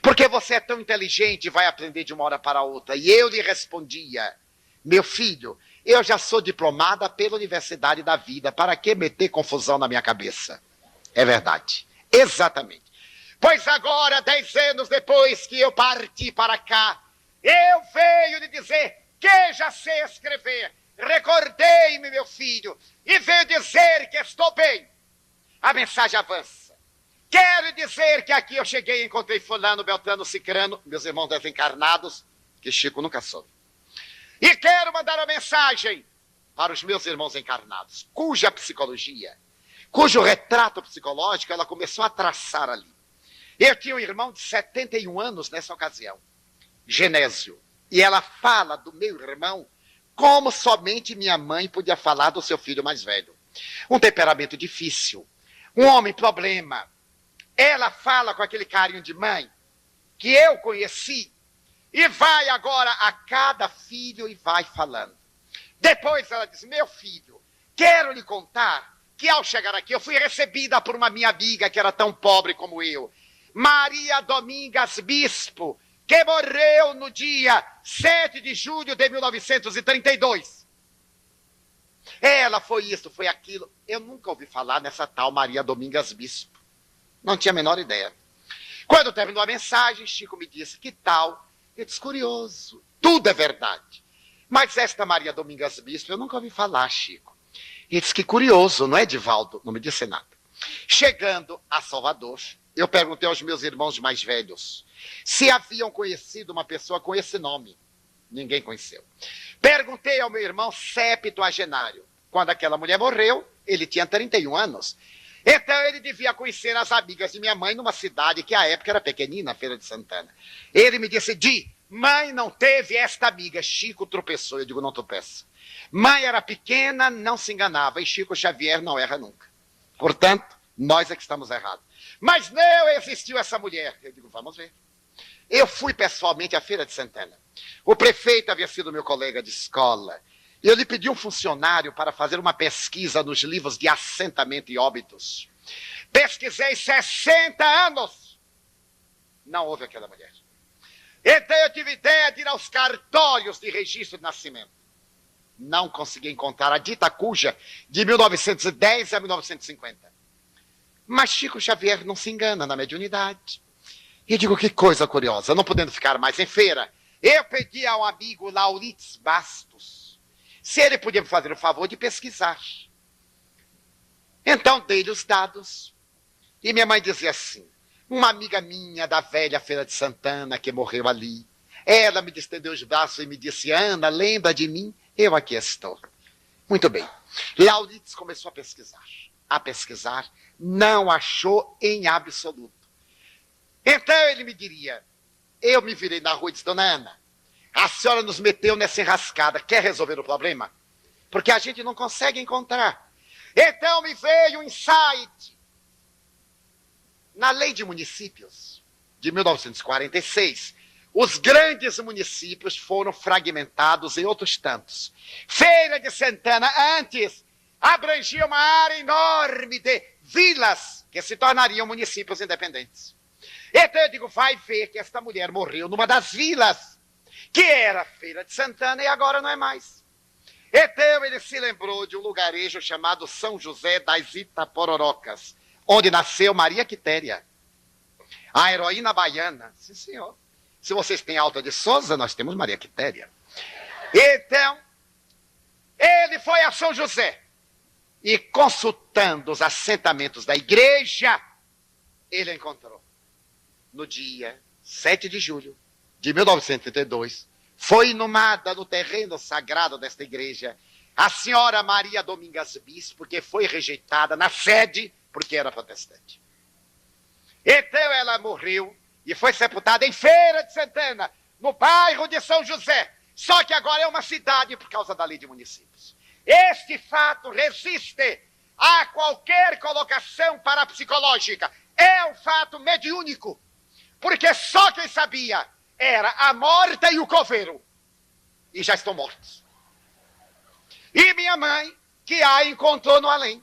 Porque você é tão inteligente e vai aprender de uma hora para outra. E eu lhe respondia, meu filho, eu já sou diplomada pela Universidade da Vida, para que meter confusão na minha cabeça? É verdade, exatamente. Pois agora, 10 anos depois que eu parti para cá, eu venho lhe dizer que já sei escrever. Recordei-me, meu filho, e venho dizer que estou bem. A mensagem avança. Quero dizer que aqui eu cheguei e encontrei fulano, beltrano, cicrano, meus irmãos desencarnados, que Chico nunca soube. E quero mandar uma mensagem para os meus irmãos encarnados, cuja psicologia, cujo retrato psicológico ela começou a traçar ali. Eu tinha um irmão de 71 anos nessa ocasião, Genésio, e ela fala do meu irmão como somente minha mãe podia falar do seu filho mais velho. Um temperamento difícil, um homem problema. Ela fala com aquele carinho de mãe que eu conheci e vai agora a cada filho e vai falando. Depois ela diz, meu filho, quero lhe contar que ao chegar aqui eu fui recebida por uma minha amiga que era tão pobre como eu, Maria Domingas Bispo, que morreu no dia 7 de julho de 1932. Ela foi isso, foi aquilo. Eu nunca ouvi falar nessa tal Maria Domingas Bispo. Não tinha a menor ideia. Quando terminou a mensagem, Chico me disse, que tal? Eu disse, curioso, tudo é verdade. Mas esta Maria Domingas Bispo, eu nunca ouvi falar, Chico. Ele disse, que curioso, não é, Divaldo? Não me disse nada. Chegando a Salvador, eu perguntei aos meus irmãos mais velhos se haviam conhecido uma pessoa com esse nome. Ninguém conheceu. Perguntei ao meu irmão septuagenário. Quando aquela mulher morreu, ele tinha 31 anos. Então ele devia conhecer as amigas de minha mãe numa cidade que à época era pequenina, Feira de Santana. Ele me disse, mãe não teve esta amiga. Chico tropeçou. Eu digo, não tropeça. Mãe era pequena, não se enganava. E Chico Xavier não erra nunca. Portanto, nós é que estamos errados. Mas não existiu essa mulher. Eu digo, vamos ver. Eu fui pessoalmente à Feira de Santana. O prefeito havia sido meu colega de escola. E eu lhe pedi um funcionário para fazer uma pesquisa nos livros de assentamento e óbitos. Pesquisei 60 anos. Não houve aquela mulher. Então eu tive ideia de ir aos cartórios de registro de nascimento. Não consegui encontrar a dita cuja de 1910 a 1950. Mas Chico Xavier não se engana na mediunidade. E eu digo, que coisa curiosa, não podendo ficar mais em feira, Eu pedi ao amigo Laurides Bastos se ele podia me fazer o favor de pesquisar. Então dei-lhe os dados. E minha mãe dizia assim: uma amiga minha da velha Feira de Santana que morreu ali, ela me estendeu os braços e me disse: Ana, lembra de mim? Eu aqui estou. Muito bem. Laurides começou a pesquisar, não achou em absoluto. Então ele me diria: eu me virei na rua e disse: dona Ana, a senhora nos meteu nessa enrascada, quer resolver o problema? Porque a gente não consegue encontrar. Então me veio um insight. Na Lei de Municípios de 1946, os grandes municípios foram fragmentados em outros tantos. Feira de Santana, antes, abrangia uma área enorme de vilas que se tornariam municípios independentes. Então eu digo, vai ver que esta mulher morreu numa das vilas, que era Feira de Santana e agora não é mais. Então ele se lembrou de um lugarejo chamado São José das Itapororocas, onde nasceu Maria Quitéria, a heroína baiana. Sim, senhor. Se vocês têm Alta de Souza, nós temos Maria Quitéria. Então, ele foi a São José e, consultando os assentamentos da igreja, ele encontrou. No dia 7 de julho de 1932, foi inumada no terreno sagrado desta igreja a senhora Maria Domingas Bispo, que foi rejeitada na sede porque era protestante. Então ela morreu e foi sepultada em Feira de Santana, no bairro de São José. Só que agora é uma cidade por causa da Lei de Municípios. Este fato resiste a qualquer colocação parapsicológica. É um fato mediúnico, porque só quem sabia era a morta e o coveiro. E já estão mortos. E minha mãe, que a encontrou no além.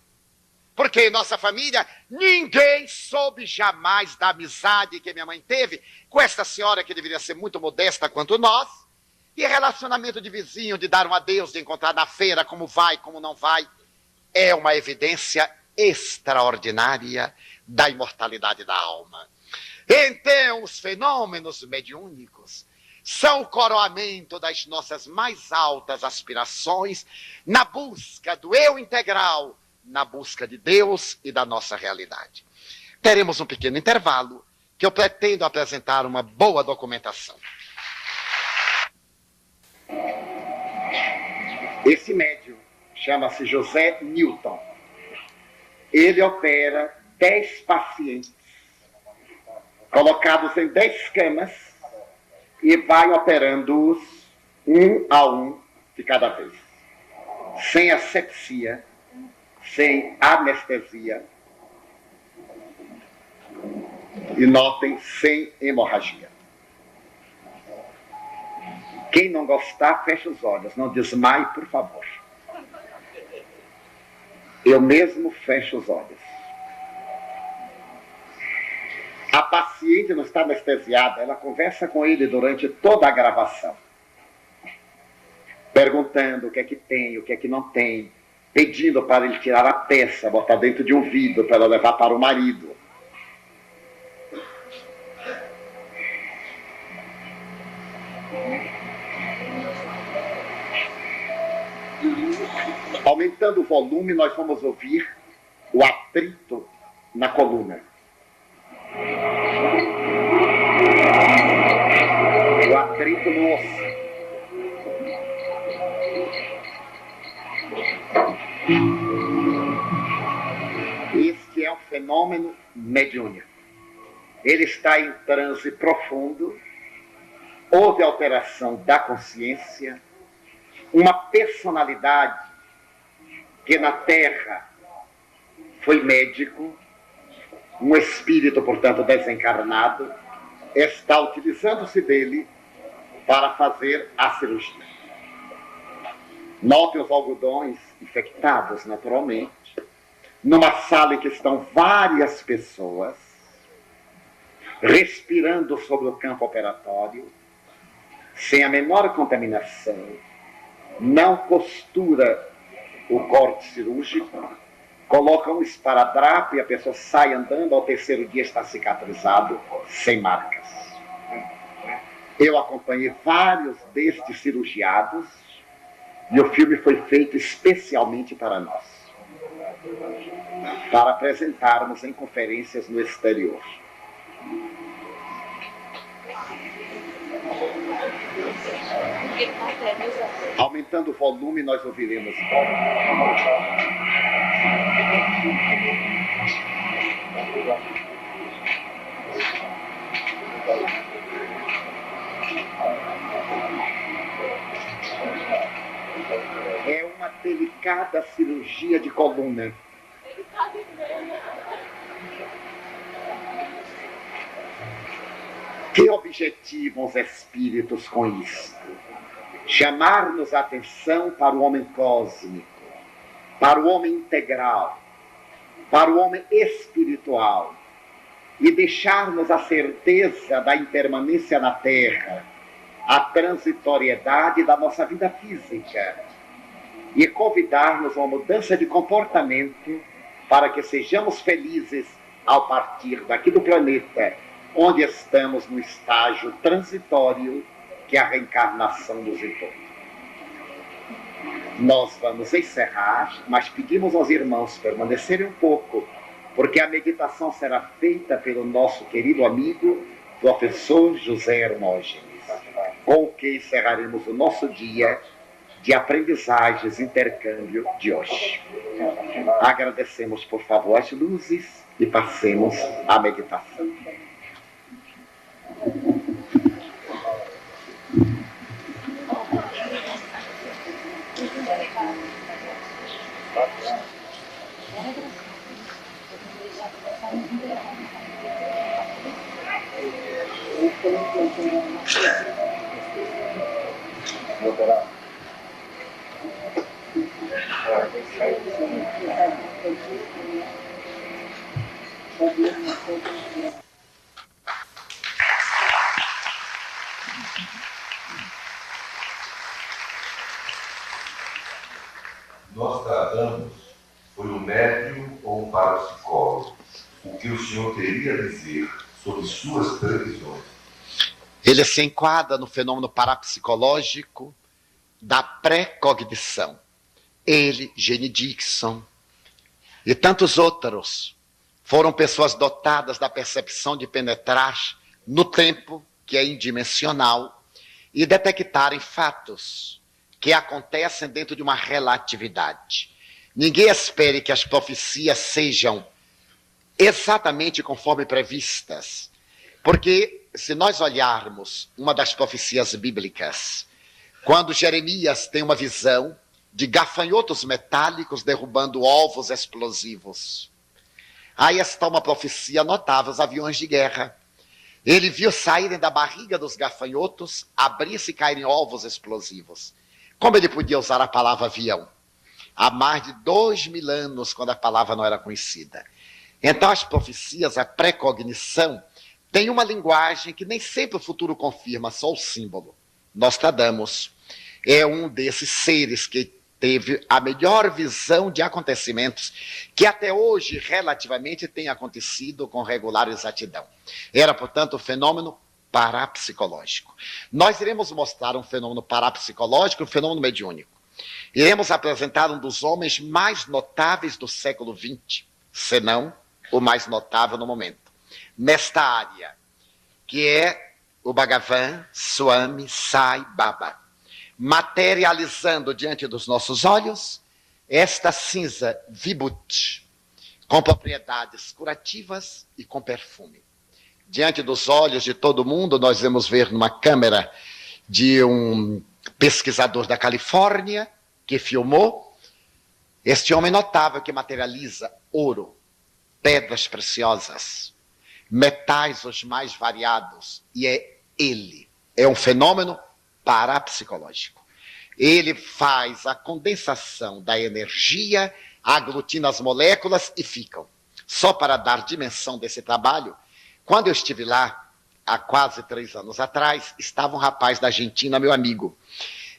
Porque em nossa família, ninguém soube jamais da amizade que minha mãe teve com esta senhora que deveria ser muito modesta quanto nós. E relacionamento de vizinho, de dar um adeus, de encontrar na feira como vai, como não vai, é uma evidência extraordinária da imortalidade da alma. Então, os fenômenos mediúnicos são o coroamento das nossas mais altas aspirações na busca do eu integral, na busca de Deus e da nossa realidade. Teremos um pequeno intervalo que eu pretendo apresentar uma boa documentação. Esse médium chama-se José Newton. Ele opera 10 pacientes, colocados em 10 camas, e vai operando-os um a um de cada vez, sem asepsia, sem anestesia, e notem, sem hemorragia. Quem não gostar, fecha os olhos, não desmaie, por favor. Eu mesmo fecho os olhos. A paciente não está anestesiada, ela conversa com ele durante toda a gravação, perguntando o que é que tem, o que é que não tem, pedindo para ele tirar a peça, botar dentro de um vidro para ela levar para o marido. Aumentando o volume, nós vamos ouvir o atrito na coluna. O atrito no osso. Este é um fenômeno mediúnico. Ele está em transe profundo, houve alteração da consciência, uma personalidade que na Terra foi médico, um espírito, portanto, desencarnado, está utilizando-se dele para fazer a cirurgia. Note os algodões infectados, naturalmente, numa sala em que estão várias pessoas, respirando sobre o campo operatório, sem a menor contaminação, não costura o corte cirúrgico, coloca um esparadrapo e a pessoa sai andando, ao terceiro dia está cicatrizado, sem marcas. Eu acompanhei vários destes cirurgiados e o filme foi feito especialmente para nós, para apresentarmos em conferências no exterior. Aumentando o volume, nós ouviremos. É uma delicada cirurgia de coluna. Que objetivam os espíritos com isto? Chamar-nos a atenção para o homem cósmico, para o homem integral, para o homem espiritual, e deixar-nos a certeza da impermanência na Terra, a transitoriedade da nossa vida física, e convidar-nos a uma mudança de comportamento para que sejamos felizes ao partir daqui do planeta, onde estamos no estágio transitório que é a reencarnação nos entornos. Nós vamos encerrar, mas pedimos aos irmãos permanecerem um pouco, porque a meditação será feita pelo nosso querido amigo, professor José Hermógenes, com o que encerraremos o nosso dia de aprendizagens, intercâmbio de hoje. Agradecemos, por favor, as luzes e passemos à meditação. Nós tratamos, foi um médium ou um parapsicólogo? O que o senhor teria a dizer sobre suas previsões? Ele se enquadra no fenômeno parapsicológico da pré-cognição. Ele, Jenny Dixon e tantos outros foram pessoas dotadas da percepção de penetrar no tempo, que é indimensional, e detectarem fatos que acontecem dentro de uma relatividade. Ninguém espere que as profecias sejam exatamente conforme previstas, porque se nós olharmos uma das profecias bíblicas, quando Jeremias tem uma visão de gafanhotos metálicos derrubando ovos explosivos, aí está uma profecia notável, os aviões de guerra. Ele viu saírem da barriga dos gafanhotos, abrir-se e caírem ovos explosivos. Como ele podia usar a palavra avião? Há mais de 2000 anos, quando a palavra não era conhecida. Então as profecias, a precognição, tem uma linguagem que nem sempre o futuro confirma, só o símbolo. Nostradamus é um desses seres que teve a melhor visão de acontecimentos que até hoje relativamente tem acontecido com regular exatidão. Era, portanto, o fenômeno parapsicológico. Nós iremos mostrar um fenômeno parapsicológico, um fenômeno mediúnico. Iremos apresentar um dos homens mais notáveis do século XX, se não o mais notável no momento, nesta área, que é o Bhagavan Swami Sai Baba, materializando diante dos nossos olhos esta cinza vibhuti, com propriedades curativas e com perfume. Diante dos olhos de todo mundo, nós vamos ver numa câmera de um pesquisador da Califórnia, que filmou, este homem notável que materializa ouro, pedras preciosas, metais os mais variados, e é ele. É um fenômeno parapsicológico. Ele faz a condensação da energia, aglutina as moléculas e ficam. Só para dar dimensão desse trabalho, quando eu estive lá, há quase 3 anos atrás, estava um rapaz da Argentina, meu amigo,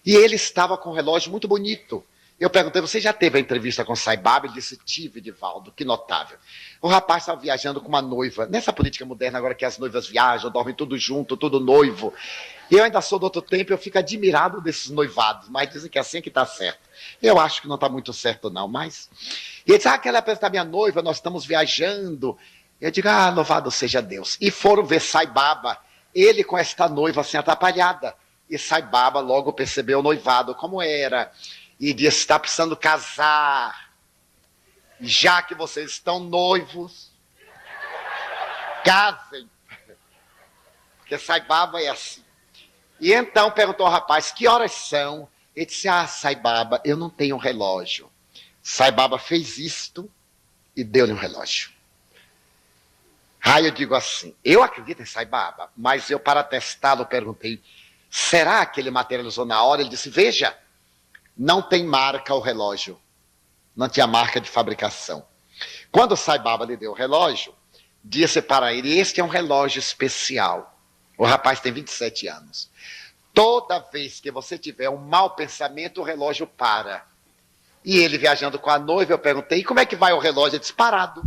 e ele estava com um relógio muito bonito, Eu perguntei, você já teve a entrevista com Sai Baba? Ele disse, tive, Divaldo, que notável. O rapaz estava viajando com uma noiva. Nessa política moderna, agora que as noivas viajam, dormem tudo junto, tudo noivo. E eu ainda sou do outro tempo, eu fico admirado desses noivados, mas dizem que é assim que está certo. Eu acho que não está muito certo não, mas... E ele disse, aquela peça da minha noiva, nós estamos viajando. Eu digo, louvado seja Deus. E foram ver Sai Baba, ele com esta noiva assim atrapalhada. E Sai Baba logo percebeu o noivado, como era... E disse, está precisando casar. Já que vocês estão noivos, casem. Porque Sai Baba é assim. E então perguntou ao rapaz, que horas são? Ele disse, Sai Baba, eu não tenho relógio. Sai Baba fez isto e deu-lhe um relógio. Aí eu digo assim, eu acredito em Sai Baba, mas eu para testá-lo perguntei, será que ele materializou na hora? Ele disse, veja, não tem marca o relógio. Não tinha marca de fabricação. Quando Sai Baba lhe deu o relógio, disse para ele, este é um relógio especial. O rapaz tem 27 anos. Toda vez que você tiver um mau pensamento, o relógio para. E ele viajando com a noiva, eu perguntei, e como é que vai o relógio? Ele disse, parado.